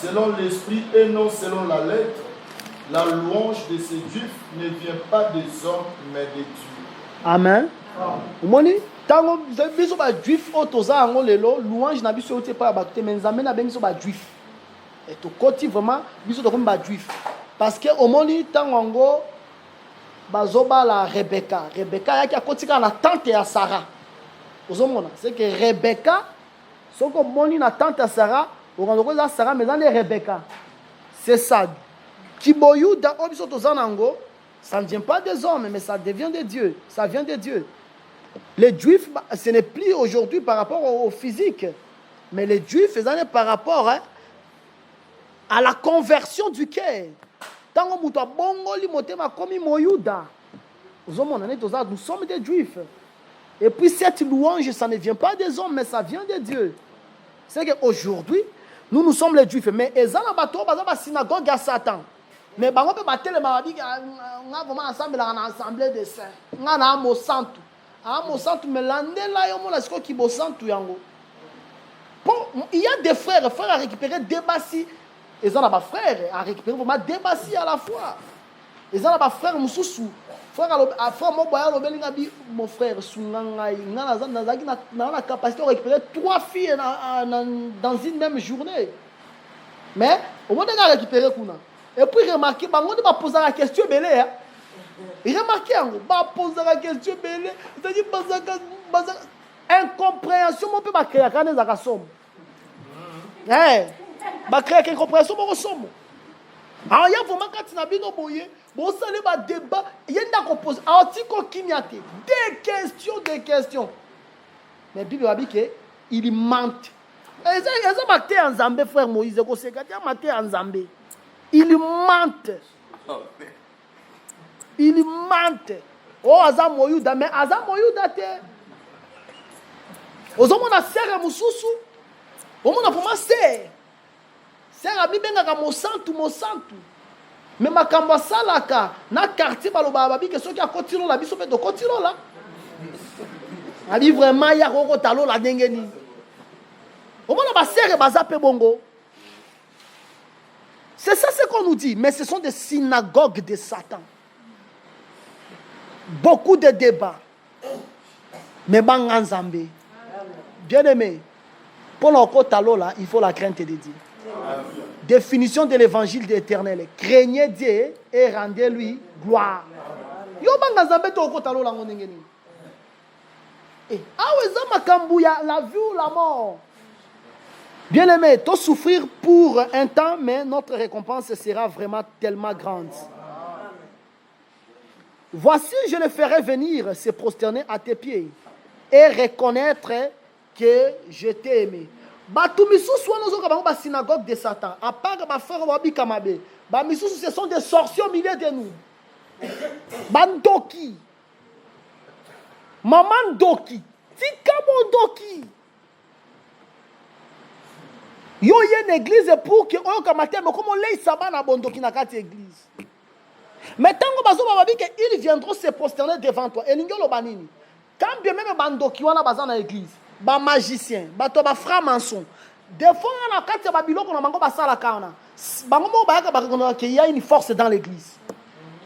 selon l'esprit et non selon la lettre. La louange de ces juifs ne vient pas des hommes, mais de Dieu. Amen. Moni, tango biso ba juif otoza ngo lelo, louange na biso ote pa ba te menzame na biso ba juif. Et to koti vraiment biso to comme ba juif. Parce que au moni tango ngo bazoba la Rebecca. Rebecca yaki akotika na tante ya Sarah. Ozomona, c'est que Rebecca soko moni na tante ya Sarah, okando za Sarah mais na Rebecca. C'est ça. Kiboyuda obiso tozanango, ça ne vient pas des hommes, mais ça devient de Dieu. Ça vient de Dieu. Les Juifs, ce n'est plus aujourd'hui par rapport au physique, mais les Juifs, c'est par rapport à la conversion du cœur. Tango muto bongo li motema komi moyuda. Nous sommes des Juifs. Et puis cette louange, ça ne vient pas des hommes, mais ça vient de Dieu. C'est qu'aujourd'hui, nous sommes les Juifs, mais ezana bato bazaba synagogue à Satan. Mais bango pe batele mababi nga vraiment ensemble na assemblée de saints. Nga na amo santu. Amo santu melandela yo mo la siko ki bo santu yango. Bon, il y a des frères à récupérer des bassi. Ezana ba frères à récupérer vraiment des bassi à la fois. Ezana ba frère mususu. Frère mo boya lo belinga bi mon frère sunanga nga na la capacité de récupérer 3 filles dans une même journée. Mais au moins de récupérer kuna. Et puis remarquez, bah on va poser la question belé. Et remarquez, on va poser la question belé. C'est-à-dire incompréhension, on peut pas créer quand les akasom. Bah créer incompréhension, on ressemble. Alors il y a vraiment quand tu as bien boyé, bon ça les va débat, il y a une compose. Alors tu continues des questions. Mais Bible va dire que il ment. Ils ont maté en Zambé, frère Moïse, ils ont maté en Zambé. Ils mentent. Ils mentent. Oh, Azam Moyuda, mais Azam Moyuda te. Ozomona a serre mususu. Omona pour ma serre. Serre a bibenga mosantu. Mais ma kamba salaka na quartier baloba babi que ceux qui a continué la biso pe de continuer là. Abi vraiment ya roko talo la dengeni. Omona ba serre bazape bongo. C'est ça ce qu'on nous dit, mais ce sont des synagogues de Satan. Beaucoup de débats. Mais Banganzambe. Bien aimé, pour l'Okotalo là, il faut la crainte de Dieu. Définition de l'évangile de l'Éternel. Craignez Dieu et rendez-lui gloire. Yo Banganzambe to Okotalo la ngonengeni. Eh, aweza makambuya la vie ou la mort. Bien-aimé, tu souffrir pour un temps, mais notre récompense sera vraiment tellement grande. Voici, je le ferai venir se prosterner à tes pieds et reconnaître que je t'ai aimé. La synagogue de Satan, à part ma frère Wabi Kamabe, ce sont des sorciers au milieu de nous. Bandoki, Maman Doki, Tikamo Doki. Yo y a une église pour que on kamate mais comme on l'a saban na bondo qui na kati église. Mais tant que bazo babi que ils viendront se prosterner devant toi. Et l'ingelo banini. Quand bien même bando qui wana bazana na église, ba magicien, ba to ba franc-maçon. Des fois na kati ba biloko na bango ba sala kana. Bango mo ba ka qu'il y a une force dans l'église.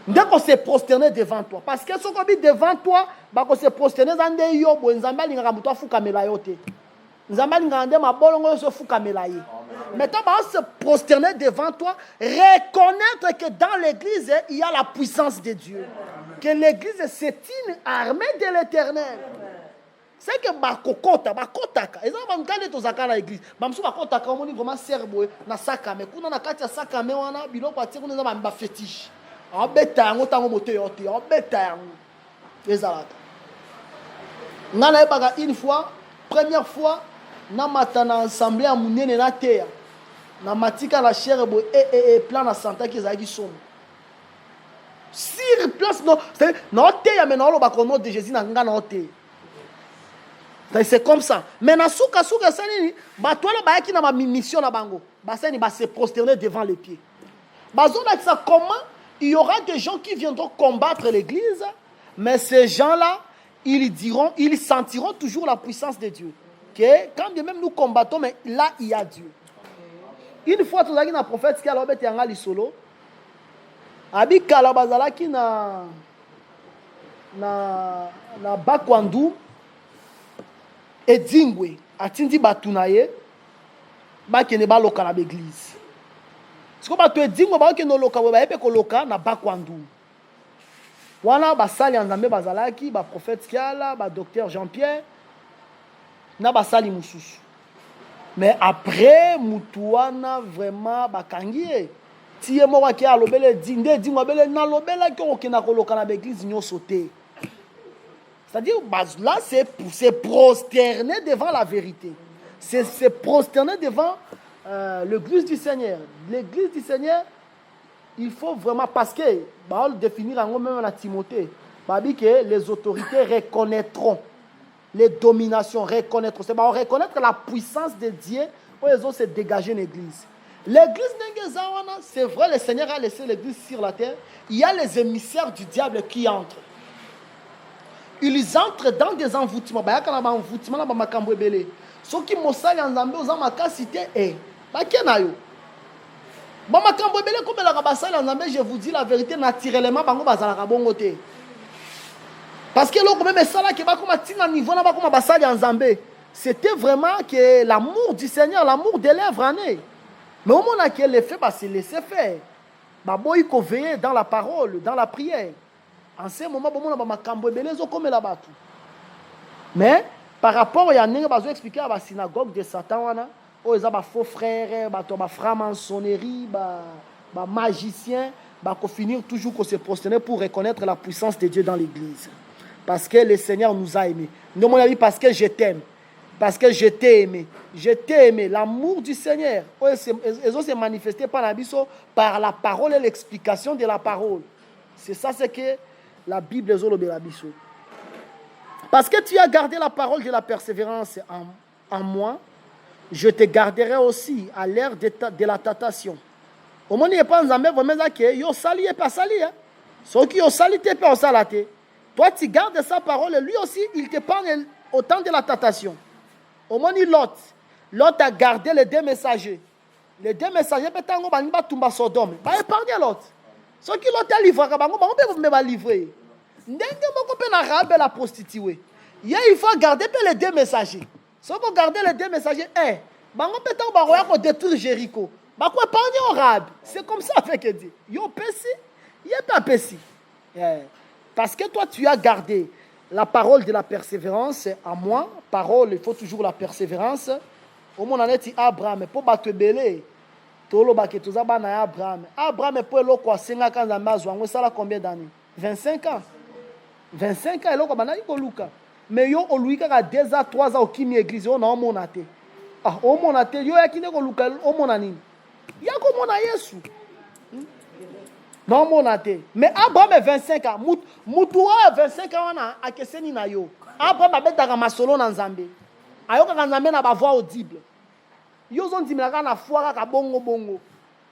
Dès qu'on se prosterner devant toi parce que ce qu'on dit devant toi, ba ko se prosterner zande yo bo nzamba linga muto afuka mela yote. Maintenant, on se prosterner devant toi, reconnaître que dans l'église, il y a la puissance de Dieu. Que l'église, c'est une armée de l'Éternel. c'est que bakokota bakotaka eza bankande tozaka na église bamsu bakotaka omoni vraiment serbo na sakame kuna na kati ya sakame wana biloko atie kuna eza ba fétiche abeta yango tango moto yote abeta yango ezalaka ngana yebaka une fois première fois na mata na assemblée ya munene na teya na matika la chere bo plan na santa ki ezalaki somo sur place non c'est na teya mais na oloba ko nom de Jésus na ngana oteya. C'est comme ça. Mais na souka sanini, batwala bayaki na ma mission na bango. Basani ba se prosterner devant les pieds. Bazona ça comment il y aura des gens qui viendront combattre l'église, mais ces gens-là, ils sentiront toujours la puissance de Dieu. Que quand bien même nous combattons, mais là il y a Dieu. Une fois tu as un prophète qui a l'obété en ali solo. Abi kala bazalaki na Bakwandu. Edingwe atindi batuna ye bakene baloka na l'église. Siko batu edingwe bakene loka we bayepe ko loka na Bakwandu. Wana basali nzambe bazalaki ba prophète Kiala, ba docteur Jean-Pierre na basali mususu. Mais après mutuana vraiment bakangie tie mo wa ki alobele dinde dingwe bele na lobela ki okena ko loka na l'église nyoso te. C'est-à-dire, là, c'est prosterner devant la vérité. C'est prosterner devant l'église du Seigneur. L'église du Seigneur, il faut vraiment, parce que, on va définir en même à Timothée, que les autorités reconnaîtront, les dominations reconnaîtront. C'est reconnaître la puissance de Dieu où ils ont se dégager l'église. L'église d'Engezawana, c'est vrai, le Seigneur a laissé l'église sur la terre. Il y a les émissaires du diable qui entrent. Ils entrent dans des envoûtements. Bayaka na envoûtement na makambo ebele. Soki mosali nzambe oza makasité bakenayo. Ba makambo ebele comme la basali nzambe, je vous dis la vérité, naturellement bango bazalaka bongo te. Parce que loko même sala ke ba koma tina niveau na ba koma basali nzambe. C'était vraiment que l'amour du Seigneur, l'amour des lèvres en est. Mais au moment que les faits c'est laisser faire. Ba boy ko veiller dans la parole, dans la prière. En ce moment, mais par rapport à ce que expliqué à la synagogue de Satan, où ils ont des faux frères, des francs-maçonnerie, des magiciens, ils finir toujours qu'on se prosterner pour reconnaître la puissance de Dieu dans l'église. Parce que le Seigneur nous a aimés. Non, mon ami, parce que je t'aime. Parce que je t'ai aimé. Je t'ai aimé. L'amour du Seigneur, ils ont se manifesté par la parole et l'explication de la parole. C'est ça, c'est que la Bible est au Bisso. Parce que tu as gardé la parole de la persévérance en moi, je te garderai aussi à l'ère de la tentation. Au moment où il n'y a pas de yo sali et pas sali. Ceux qui ont sali te pas salate. Toi tu gardes sa parole, lui aussi il te parle au temps de la tentation. Au moment où Lot a gardé les deux messagers. Les deux messagers petango baniba tumba Sodome. Ba épargner l'autre. Ce qui l'autre a livré, on va livrer. La prostituée. Il faut garder les deux messagers. Si vous gardez les deux messagers, on va détruire Jéricho. C'est comme ça avec Dieu. Il n'y a pas Pessi. Parce que toi, tu as gardé la parole de la persévérance en moi. Parole, il faut toujours la persévérance. Au monde, on a dit Abraham, pour battre belé. Abraham est pour l'eau 5 ans, ça a combien d'années? 25 ans. 25 ans, il mais yo oluika ka 2 ans 3 ans okimi église on a monate. Ah o monate yo yakine ko luka o monani. Ya ko mona Yesu. Non monate. Mais Abraham est 25 ans. Mutuwa 25 ans na akeseni na yo. Abraham abetaka masolo na Nzambe. Ayoka ka Nzambe na ba voix audible. Yo zon dimilaka na foira ka bongo.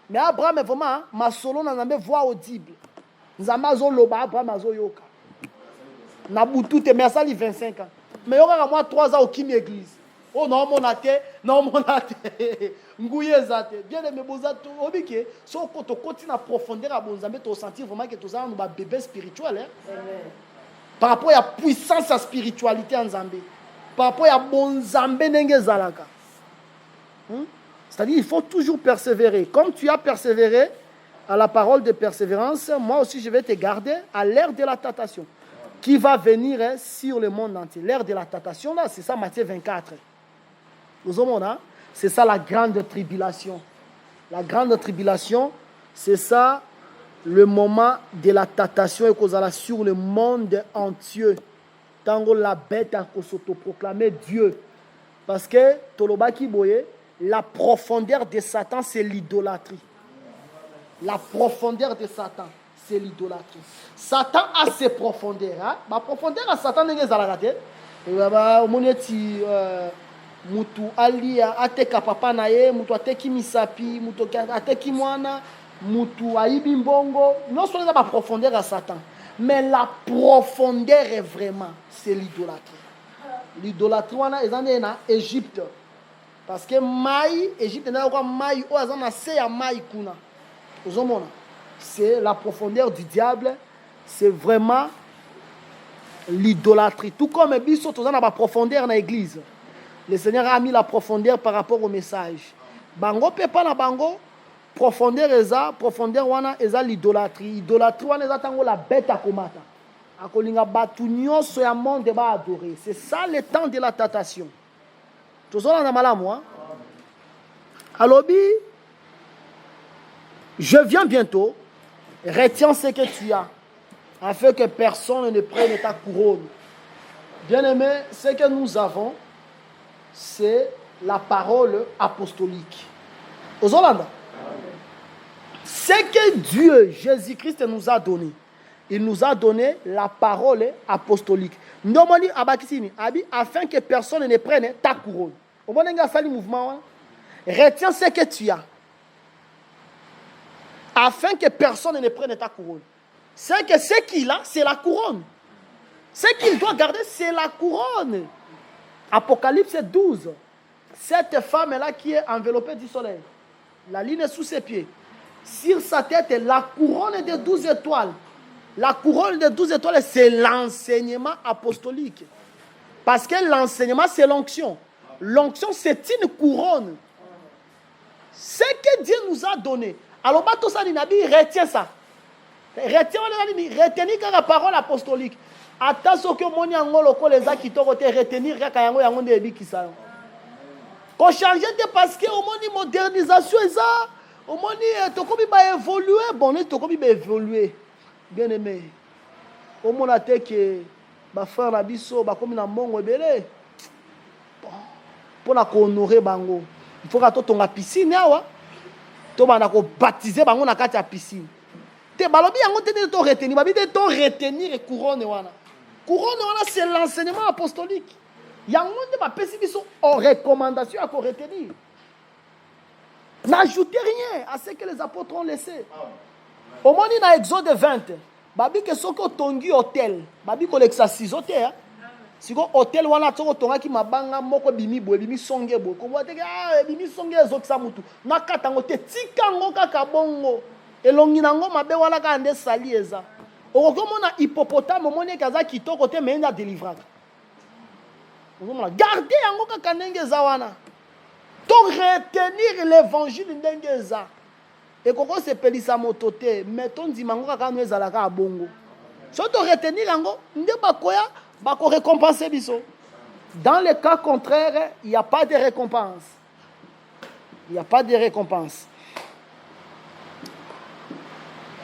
Mais Abraham est vraiment masolo na Nzambe voix audible. Nzambe azo loba Abraham azo yoka. Na butu te mersali 25 ans. Mais yoka ka moi 3 ans au kimi église. Oh non monate. Nguye zate. Bien aimé bozato obike so ko to continue à profondeur à bonzambe to sentir vraiment que tous nous ba bébé spirituel hein. Par rapport à la puissance à spiritualité en Zambie. Par rapport à bonzambe nenge zalaka. C'est-à-dire il faut toujours persévérer. Comme tu as persévéré à la parole de persévérance, moi aussi je vais te garder à l'ère de la tentation. qui va venir sur le monde entier. L'ère de la tentation, là, c'est ça Matthieu 24. Vous avez, c'est ça la grande tribulation. La grande tribulation, c'est ça le moment de la tentation et qu'on a sur le monde entier. Tant la bête a s'autoproclamer Dieu. Parce que, Tolobaki Boye, la profondeur de Satan, c'est l'idolâtrie. La profondeur de Satan, c'est l'idolâtrie. Satan a ses profondeurs. Hein? La profondeur à Satan, n'est pas mutu alia ateka papa na ye, mutu ateki misapi, mutu ateki mwana, mutu aibi mbongo. Non seulement la profondeur à Satan, mais la profondeur est vraiment, c'est l'idolâtrie. L'idolâtrie, on a en Égypte. Parce que Maï, Égypte, Maï, c'est la profondeur du diable, c'est vraiment l'idolâtrie. Tout comme Bissot, on a la profondeur dans l'église. Le Seigneur a mis la profondeur par rapport au message. Bango pepa na bango, profondeur wana eza l'idolâtrie. Idolâtrie wana eza tango la bête à komata. Akolinga batu nyonso ya monde ba adorer. C'est ça le temps de la tentation. Tozona na malamu hein. Alobi, je viens bientôt. Retiens ce que tu as, afin que personne ne prenne ta couronne. Bien-aimé, ce que nous avons, c'est la parole apostolique. Aux Hollandais, ce que Dieu, Jésus-Christ, nous a donné, il nous a donné la parole apostolique. Afin que personne ne prenne ta couronne. Retiens ce que tu as, afin que personne ne prenne ta couronne. C'est que ce qu'il a, c'est la couronne. Ce qu'il doit garder, c'est la couronne. Apocalypse 12. Cette femme-là qui est enveloppée du soleil. La lune est sous ses pieds. Sur sa tête, la couronne de 12 étoiles. La couronne de 12 étoiles, c'est l'enseignement apostolique. Parce que l'enseignement, c'est l'onction. L'onction, c'est une couronne. Ce que Dieu nous a donné. Alors, retiens ça. Retenir la parole apostolique. Attention que mon yango loko les a qui t'ont retenir kaka yango yango de ebi kisa. Ko changer parce que au moni modernisation ça, au moni to kobi ba évoluer, bon to kobi ba évoluer. Bien aimé. Au mona te que ba frère na biso ba komi na mbongo ebele. Pour la honorer bango. Il faut que tonga piscine awa. To bana ko baptiser bango na kati ya piscine. Te balobi yango te to retenir, ba bi te to retenir et couronne wana. Couronne, c'est l'enseignement apostolique. Il y a un monde qui sont en recommandation à retenir. N'ajoutez rien à ce que les apôtres ont laissé. Au moment où dans Exode 20, babi que soko tongi hôtel, babi ko l'exercice hôtel. Si ko hôtel wana toko tonga ki mabanga moko bimi boy bimi songe boy. Ko bote ah bimi songe ezokisa mutu. Na katango te tikango kaka bongo. Elongi nango mabe wana ka ande sali eza. Comme on a hippopotame, on a kaza qui to côté mais il a délivrance. Gardez yango ka kanenge zawana. To retenir l'évangile ndengeza. Et koko se pelisa motote, mettons dimango ka no ezalaka bongo. So to retenir yango nde bakoya bako récompenser biso. Dans le cas contraire, il n'y a pas de récompense. Il n'y a pas de récompense.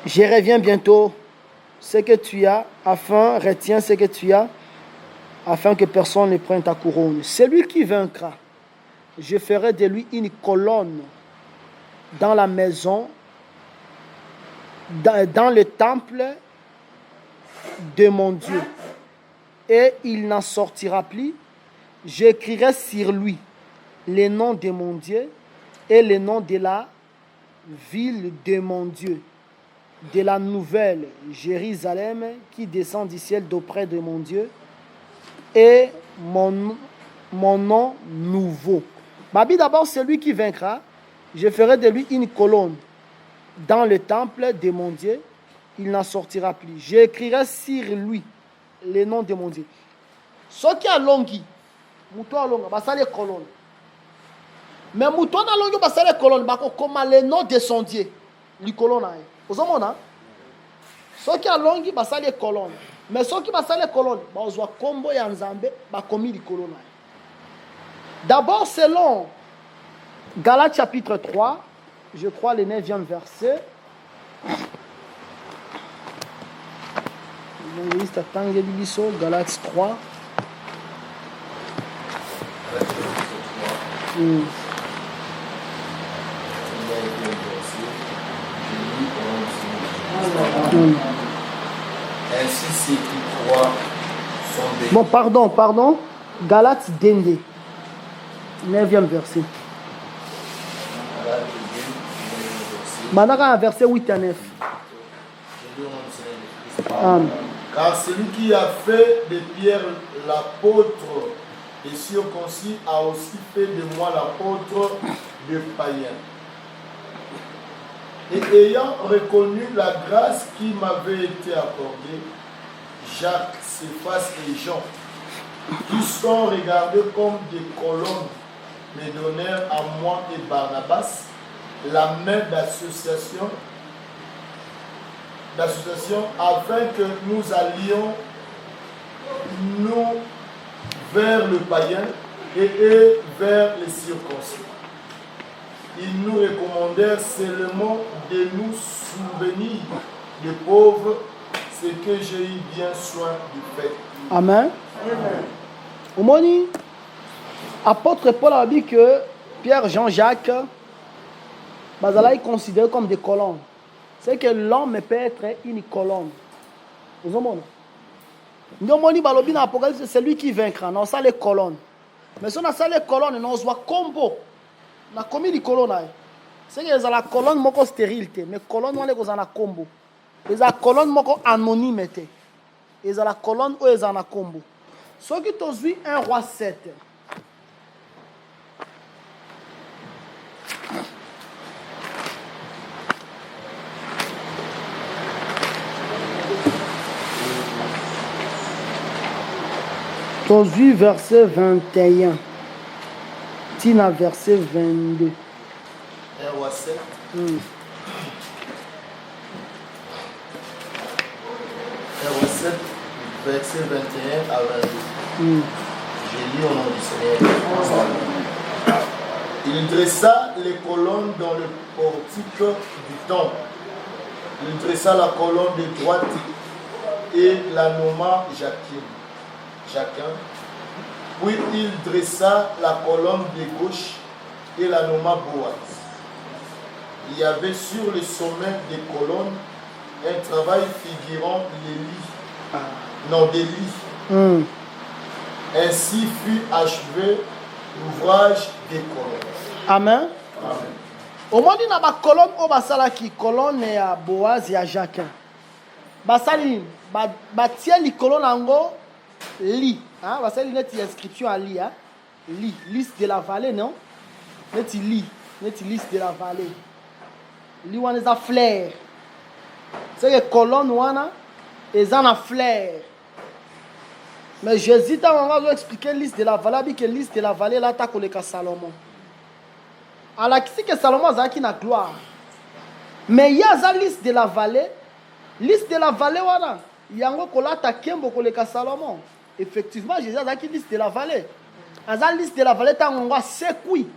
Je reviens bientôt. Ce que tu as, retiens ce que tu as, afin que personne ne prenne ta couronne. Celui qui vaincra, je ferai de lui une colonne dans la maison, dans le temple de mon Dieu. Et il n'en sortira plus. J'écrirai sur lui le nom de mon Dieu et le nom de la ville de mon Dieu, de la nouvelle Jérusalem qui descend du ciel d'auprès de mon Dieu et mon nom nouveau. Babi d'abord, celui qui vaincra, je ferai de lui une colonne dans le temple de mon Dieu, il n'en sortira plus. J'écrirai sur lui le nom de mon Dieu. Ce qui a longi, mouton a longi, ça les colonnes. Mais mouton a longi, ça les colonnes, comme le nom de son Dieu, les colonnes. soki alongi basali colonne mais soki basali colonne bazwa kombo ya nzambe bakomi likolo na ye. D'abord selon Galates chapitre 3, je crois le 9e verset. L'évangéliste atangeli biso Galates 3. Ainsi ceux qui croient sont bénis. Bon, pardon. Galates Dende. 9e verset. Maintenant, verset 8 à 9. Amen. Car celui qui a fait de Pierre l'apôtre et circoncis a aussi fait de moi l'apôtre de païens. Et ayant reconnu la grâce qui m'avait été accordée, Jacques, Céphas et Jean, qui sont regardés comme des colonnes, me donnèrent à moi et Barnabas la main d'association afin que nous allions nous vers le païen et eux vers les circoncis. Ils nous recommandèrent seulement de nous souvenir des pauvres, ce que j'ai eu bien soin de faire. Amen. Omoni, apôtre Paul a dit que Pierre, Jean, Jacques, Bazala est considéré comme des colonnes. C'est que l'homme peut être une colonne. Vous avez Ndiomoni balobi na Apocalypse, c'est lui qui vaincra. Non, ça les colonnes. Mais si on a ça les colonnes, on voit combo. Na komi li colonne. C'est que les la colonne moko stérilité, mais colonne on les cause na combo. Les la colonne moko anonyme té. Les la colonne ou les na combo. Ce qui tozui 1 roi 7. Tozui verset 21. Tina verset 22. 1 roi 7. 1 roi 7, verset 21 à 22. J'ai lu au nom du Seigneur. Il dressa les colonnes dans le portique du temple. Il dressa la colonne de droite et la nomma Jacquin. Puis il dressa la colonne de gauche et la nomma Boaz. Il y avait sur le sommet des colonnes un travail figurant des lits. Ainsi fut achevé l'ouvrage des colonnes. Amen. Au moins, il y a une colonne au basala qui colonne ya Boaz et Jacquin. Basali, batia li colonne ango lit. Hein, basali net inscription à lit. Hein? Lit, liste de la vallée, non? Net liste de la vallée. Li wana za fleur. C'est que colonne wana ezana fleur. Mais Jésus t'a expliqué liste de la vallée, que liste de la vallée là ta koleka Salomon. Alors qui c'est que Salomon a qui na gloire. Mais il y a la liste de la vallée wana yango kolata kembo koleka Salomon. Effectivement Jésus a qui liste de la vallée. Aza liste de la vallée tango sekui.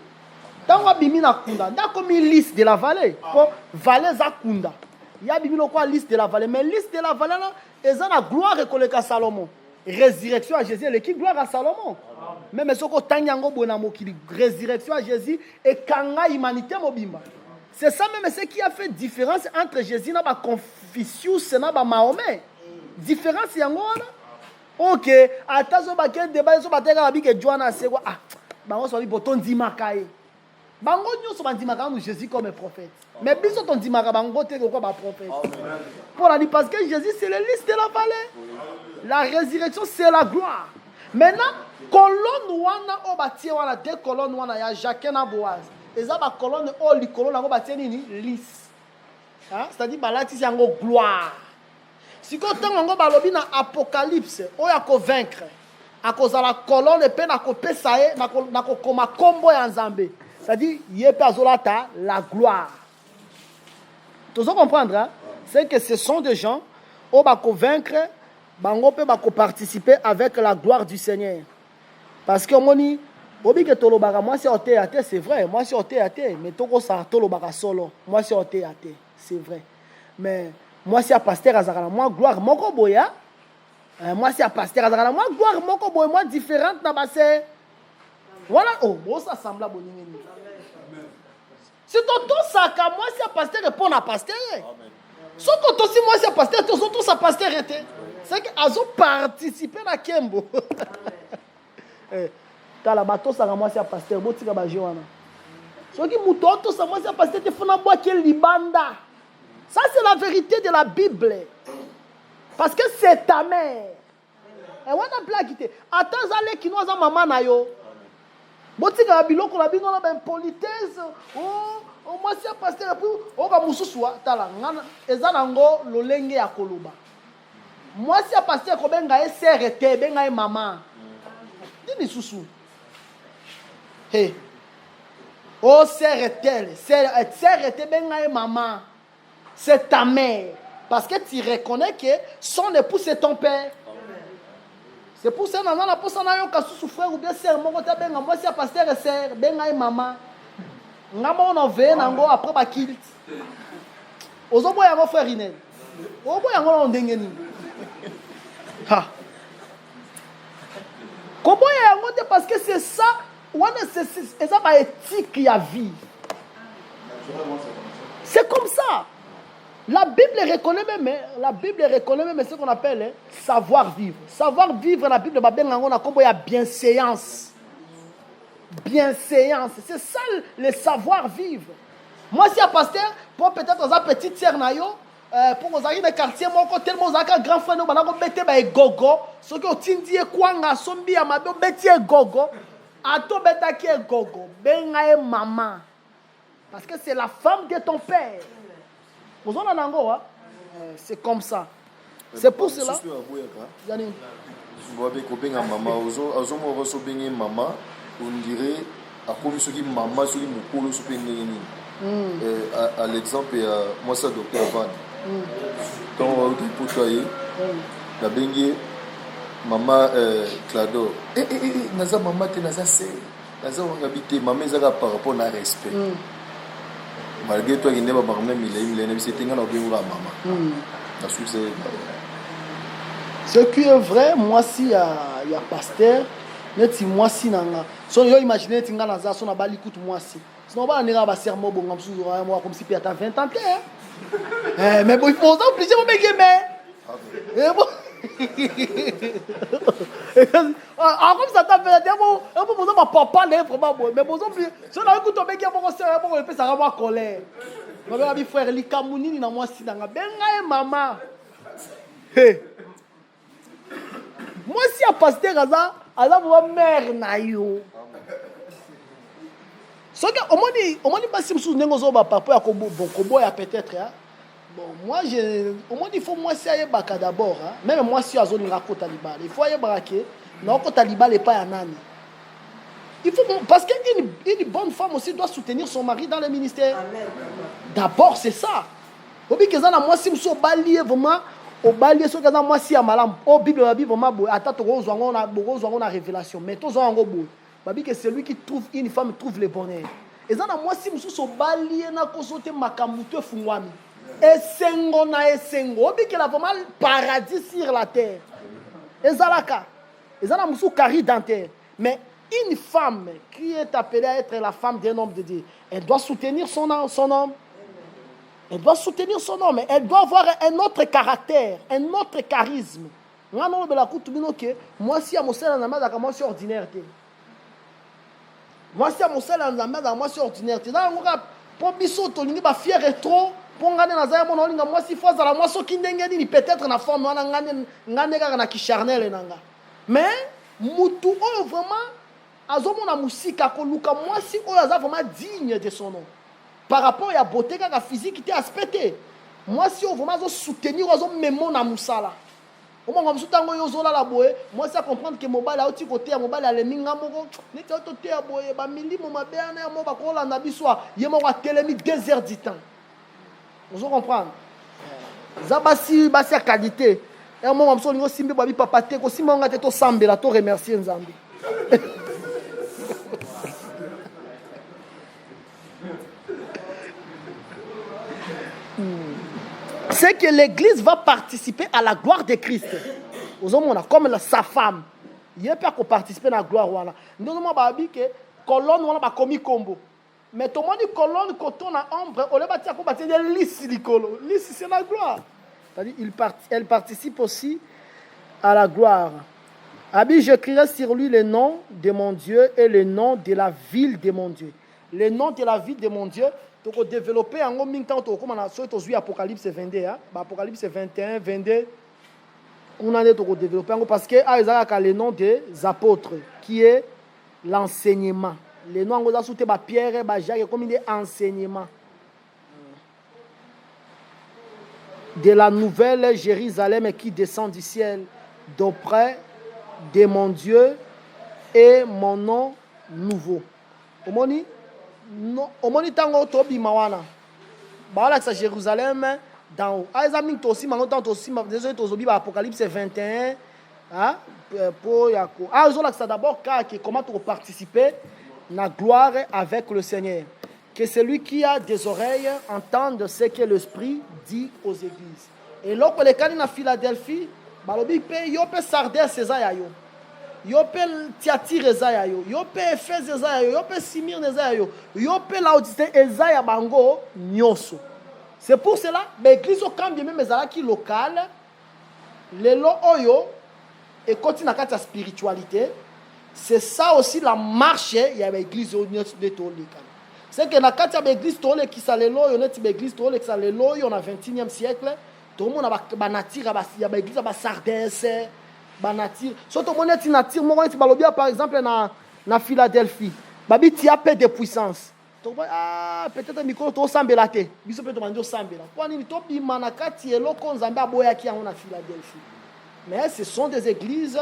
Tango bimi na kunda, ndako mi liste de la vallée. Pour vallée za kunda. Il y a bimi quoi liste de la vallée, mais liste de la vallée là ezana gloire koleka Salomon. Résurrection à Jésus, l'équipe gloire à Salomon. Même si on tanyango bonamo qui résurrection à Jésus et kanga humanité mobimba. C'est ça même ce qui a fait différence entre Jésus et Confucius et Mahomet. Différence yango wana. OK, atazo baké débat so bateka bi ke Joana c'est quoi ah bango so bi boton dimakaye. Bango nyoso bandimaka nous Jésus comme prophète. Mais biso ton dimaka bango te ko ba prophète. Pour la dire parce que Jésus c'est le liste de la vallée. La résurrection, c'est la gloire. Maintenant, colonne wana o batie wana deux colonnes wana ya Jacques na Boaz. Et ça ba colonne o li colonne na batie nini lisse. Hein? C'est-à-dire balati c'est en gloire. Si ko tango ngo balobi na Apocalypse o ya ko vaincre. A cause la colonne pe na ko pesa e na ko koma kombo ya Nzambe. C'est-à-dire yepe azolata la gloire. Tu dois comprendre hein? C'est que ce sont des gens on va convaincre, bango pe bako participer avec la gloire du Seigneur. Parce que moni, obi que tolobaka moi c'est oté até, c'est vrai, moi c'est oté até, mais toko sa tolobaka solo, moi c'est oté até, c'est vrai. Mais moi c'est pasteur azakala, moi gloire moko boya. Moi c'est pasteur azakala, moi gloire moko boya, moi différente na basse. Voilà, oh, bon ça semble à bonini. C'est tout ça que moi c'est pasteur répond à pasteur. Ce que aussi moi c'est pasteur, tous autres ça pasteur était. C'est que azo participer na Kembo. T'as la bateau ça moi c'est pasteur, bon tika ba joana. Ce qui muto ça moi c'est pasteur te fona bois quel libanda. Ça c'est la vérité de la Bible. Parce que c'est ta mère. Et on a plein quitter. Attends aller qui nous a maman na yo. Botika biloko la bingo na ben politesse. Oh moi c'est pasteur puis o ka mususu tala ngana ezanango lolenge ya koloba. Moi c'est pasteur ko benga e serete benga e maman. Dini susu. Hey. Oh serete, serete benga e maman. C'est ta mère parce que tu reconnais que son époux c'est ton père. C'est pour ça que nous avons souffert frère ou bien sœur. Moi, c'est pasteur et sœur, ben et maman. Nous avons vu après ma kilt. Aux hommes, il y a un frère Inel. Aux hommes, il y a un dengeni. Comment il y a un parce que c'est ça, c'est ça ma éthique qui a vie. C'est comme ça. La Bible reconnaît même ce qu'on appelle savoir-vivre. Savoir-vivre, la Bible, il y a bienséance. Bienséance. C'est ça le savoir-vivre. Moi, si un pasteur, pour peut-être dans un petit sœur, pour vous arriver dans le quartier, moi, tellement un grand frère, nous avons bêté gogo. Ce que tu dis, quoi, on a sombi à ma bêté gogo. À toi, bêté gogo. Ben, maman. Parce que c'est la femme de ton père. C'est comme ça. C'est pour cela. On dirait à l'exemple, moi c'est docteur Van. Quand on dit pour toi, la bengue, maman Clado. Naza maman te naza c'est, naza on habite maman zaka par rapport au respect. Malgré toi qui n'est pas même il c'est un maman. Ce qui est vrai, moi si il y a pasteur, mais si moi si nanga, so yo imaginer tinga naza so na bali écoute moi si. Sinon ba nera ba sermo bon comme sous moi comme si puis à 20 ans mais bon il faut ça obligé mon mec mais bon ah comme ça t'a fait bon un peu mon papa là vraiment bon mais bon si on a écouté mec bon c'est bon il peut ça avoir colère ma bien frère li kamunini na moi si nanga benga e maman hey moi si a pasteur aza pour mère na yo ce que au moins pas si me souvenir aux autres papa ya kobo ya peut-être hein. Bon moi au moins il faut moi si aye baka d'abord hein. Même moi si azoni rakota libala il faut aye braquer na kota libala et pas ya nani il faut parce que une bonne femme aussi doit soutenir son mari dans le ministère. D'abord c'est ça obi kezana moi si me so balier vraiment au balier so kezana moi si ya malam au Bible la Bible vraiment boy ata to kozwa na révélation mais to zo ngo boy babi que celui qui trouve une femme trouve le bonheur ezana moi si me so balier na kosote makambu te fungwami esengo na esengo obi que la vraiment paradis sur la terre ezalaka ezana musu cari dentaire mais une femme qui est appelée à être la femme d'un homme de Dieu, elle doit soutenir son homme. Elle doit soutenir son homme. Elle doit avoir un autre caractère, un autre charisme. Moi, si à mon seul en amène, moi, c'est ordinaire. Moi, si à mon seul en amène, moi, c'est ordinaire. Pour biso, tu n'es pas fier et trop. Pour gagner dans un monde, moi, si fois, moi, ce qui n'est peut-être la forme, qui charnel. Mais, Moutou, vraiment, azomona musika koluka moi si oyo aza vraiment digne de son nom par rapport à la beauté kaka physique qui est aspecté moi si on vraiment zo soutenir ozo memo na musala au moins comme soutango yo zola la boye moi ça comprendre que mobile a oti côté ya mobile ale minga moko ni to te ya boye ba milimo mabana ya mo ba ko la na biswa ye mo wa telemi 2 heures du temps vous comprendre Ça basi à qualité. Et un moment on a simbi babi papa te ko simba ngate to sambela to remercier Nzambe. C'est que l'église va participer à la gloire de Christ. Aux hommes, on a comme sa femme. Il y a pas qu'on participe à la gloire. Nous avons dit que colonne, on a commis combo. Mais tout le monde dit colonne, quand on a ombre, on a bâti des lisses. Lisses, c'est la gloire. C'est-à-dire, elle participe aussi à la gloire. Abi, j'écrirai sur lui le nom de mon Dieu et le nom de la ville de mon Dieu. Le nom de la ville de mon Dieu. Donc, développer en même temps, comme on a vu Apocalypse 22, Apocalypse 21, 22, on a développé parce que le nom des apôtres, qui est l'enseignement. Le nom de Pierre, Jacques, comme il est enseignement. De la nouvelle Jérusalem qui descend du ciel, d'auprès de mon Dieu et mon nom nouveau. Omoni tango tobi mawana baala sa Jérusalem dans haut azamin tosi mangotan tosi désolé tozobi ba Apocalypse 21 pour yako azola ça d'abord car comment tu participer na gloire avec le Seigneur, que celui qui a des oreilles entende ce que l'Esprit dit aux églises. Et lorsque les canines à Philadelphie balobi pe yo pe Sardes César yo Yope Tiatire Ezaya yo, yope Efes Ezaya yo, yope Simir Ezaya yo, yope Laodicée Ezaya bango nyonso. C'est pour cela, l'église au camp même ezalaki local, lelo oyo et continue à la spiritualité. C'est ça aussi la marche il y a l'église au nyonso de tolika. C'est que la carte de l'église tolé qui ça lelo yo net l'église tolé qui ça lelo yo na 21e siècle, tout le monde a banatira il y a l'église ba Sardes banatir surtout moneti natir mo konti balobia par exemple na Philadelphie babi ti a peu de puissance to peut-être micro to sambela te biso peut to mandi sambela kwa nini to bima na kati eloko Nzambe aboyaki yango na Philadelphie. Mais ce sont des églises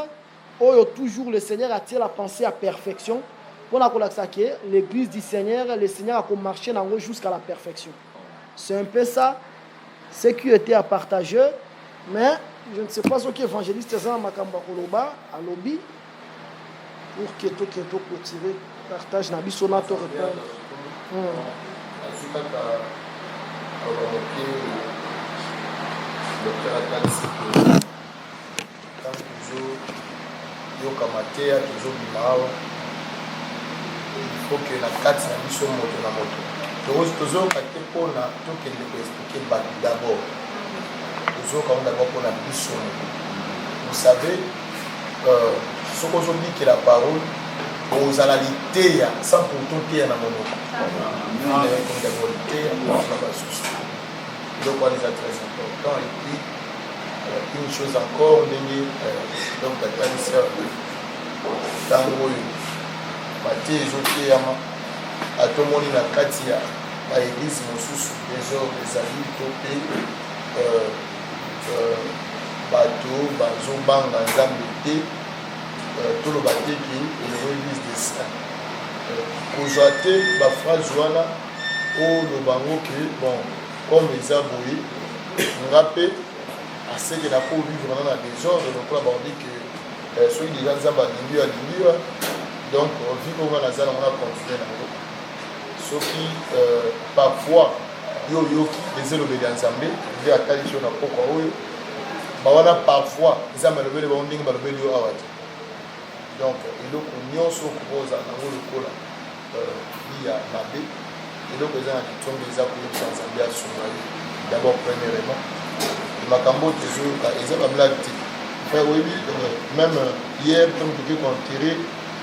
où toujours le Seigneur attire la pensée à perfection pour la que l'église du Seigneur, le Seigneur a marché jusqu'à la perfection. C'est un peu ça ce qui était à partager. Mais je ne sais pas ce qu'évangéliste Jean Makamba Koloba à lobby pour que tout clôturer partage na biso na to répondre. Il faut que la carte na biso moto na moto. Toujours quand on a tout que expliquer d'abord. Vous savez, ce qu'on dit que la parole, aux alalités, sans pourtant dire dans mon nom. Donc, on est très important. Et puis, une chose encore, donc, la tradition, dans le Maté, à tout le monde, la Katia, l'église, les hommes, les amis, topés, bateau, bazobanga, nzambe, tout le bateau qui est l'église des saints. Aujourd'hui, la phrase wana, le bango qui bon, comme les aboués, on rappelle à ce que la peau vivre dans la désordre, donc là, on dit que ceux qui déjà nzambe à l'ingure, donc vu comment la zone on a continué dans l'eau. Ceux qui parfois yo les élevés d'ensemble ils a qualité sur la pourquoi oui bawana parfois ils a malobé les bonding malobé yo awati donc il donc union sur proposa na le kola il y a mabé et donc ils ont tombe des appuis ensemble à son d'abord premièrement makambo toujours ils ont la blague fait oui même hier comme tu peux contirer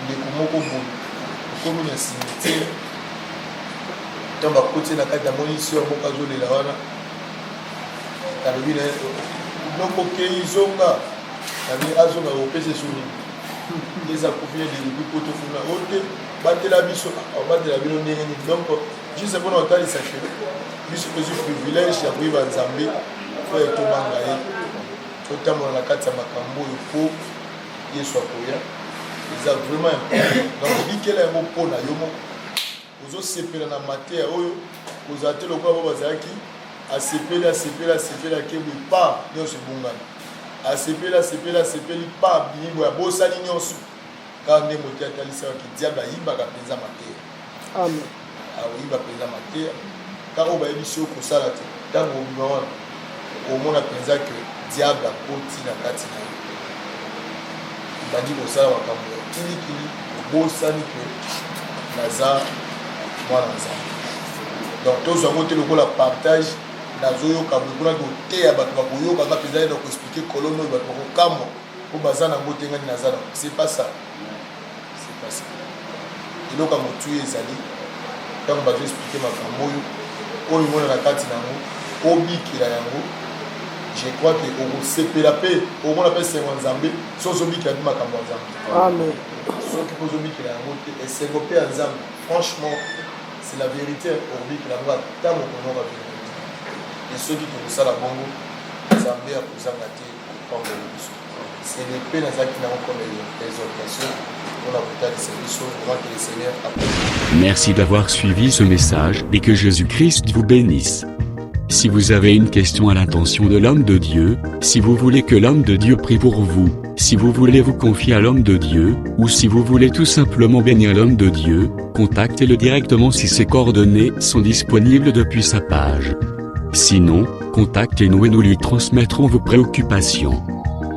les kumoko bout comme une cimetière tamba côté na kata moni sur bokazo de la wana kalobina donc OK izonga ami azonga au PC suni les accompagner de bipoto funa OK batela biso batela bino ndenge ni donc juste pour notre tali sachez biso que ce privilège ya priva nzambe faut to bangaye to tamo na kata makambo il yeso akoya ils a vraiment important donc dit qu'elle est un mot na yomo ozo sepela na maté oyo ozate lokwa bazaki asepeli ke boye pa nyonso ebongani asepeli pa biyimbo ya bosani nyonso kaka nde moto atalisaka diable ayibaka mpenza mateya aoyiba mpenza mateya kaka oyo bayebi si okosala te ntango obima wana omona mpenza ke diable akoti na kati na yo ebandi kosala makambo ya kilikili obosani ke naza mwana nzambe donc tozwa yango te lokola partage nazoyoka boye kuna koteya bato bakoyokanga mpenza yenda koexplike kolone oyo bato bakokamwa po baza nango te ngani naza nango c'est pas ça eloko ya motuya ezali ntango bazoexplike makambo oyo mona na kati nango obikila yango je crois que okosepela mpe omona mpe esengo ya nzambe so ozobikila mpe makambo ya nzambe soki mpo ozobikila yango te esengo mpe ya nzambe franchement c'est la vérité okobikila yango ata mokono ka vérité e soki tokosala bongo nzambe akozanga te kopambola biso sele mpe nazalaki nango comme exhortation mpona kotalisa biso vraiment que le Seigneur a. Merci d'avoir suivi ce message et que Jésus-Christ vous bénisse. Si vous avez une question à l'intention de l'homme de Dieu, si vous voulez que l'homme de Dieu prie pour vous, si vous voulez vous confier à l'homme de Dieu, ou si vous voulez tout simplement bénir l'homme de Dieu, contactez-le directement si ses coordonnées sont disponibles depuis sa page. Sinon, contactez-nous et nous lui transmettrons vos préoccupations.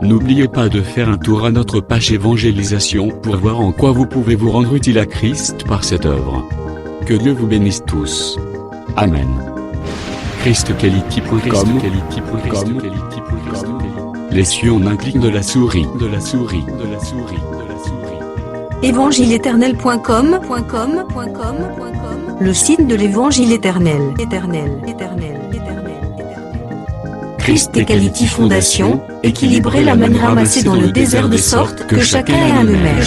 N'oubliez pas de faire un tour à notre page évangélisation pour voir en quoi vous pouvez vous rendre utile à Christ par cette œuvre. Que Dieu vous bénisse tous. Amen. ChristQuality.com. Les cieux en un clic de la souris. Évangile-éternel.com. Le site de l'Évangile éternel. Christ Equality Fondation, équilibrer la manne ramassée dans le désert de sorte que chacun ait un eumère.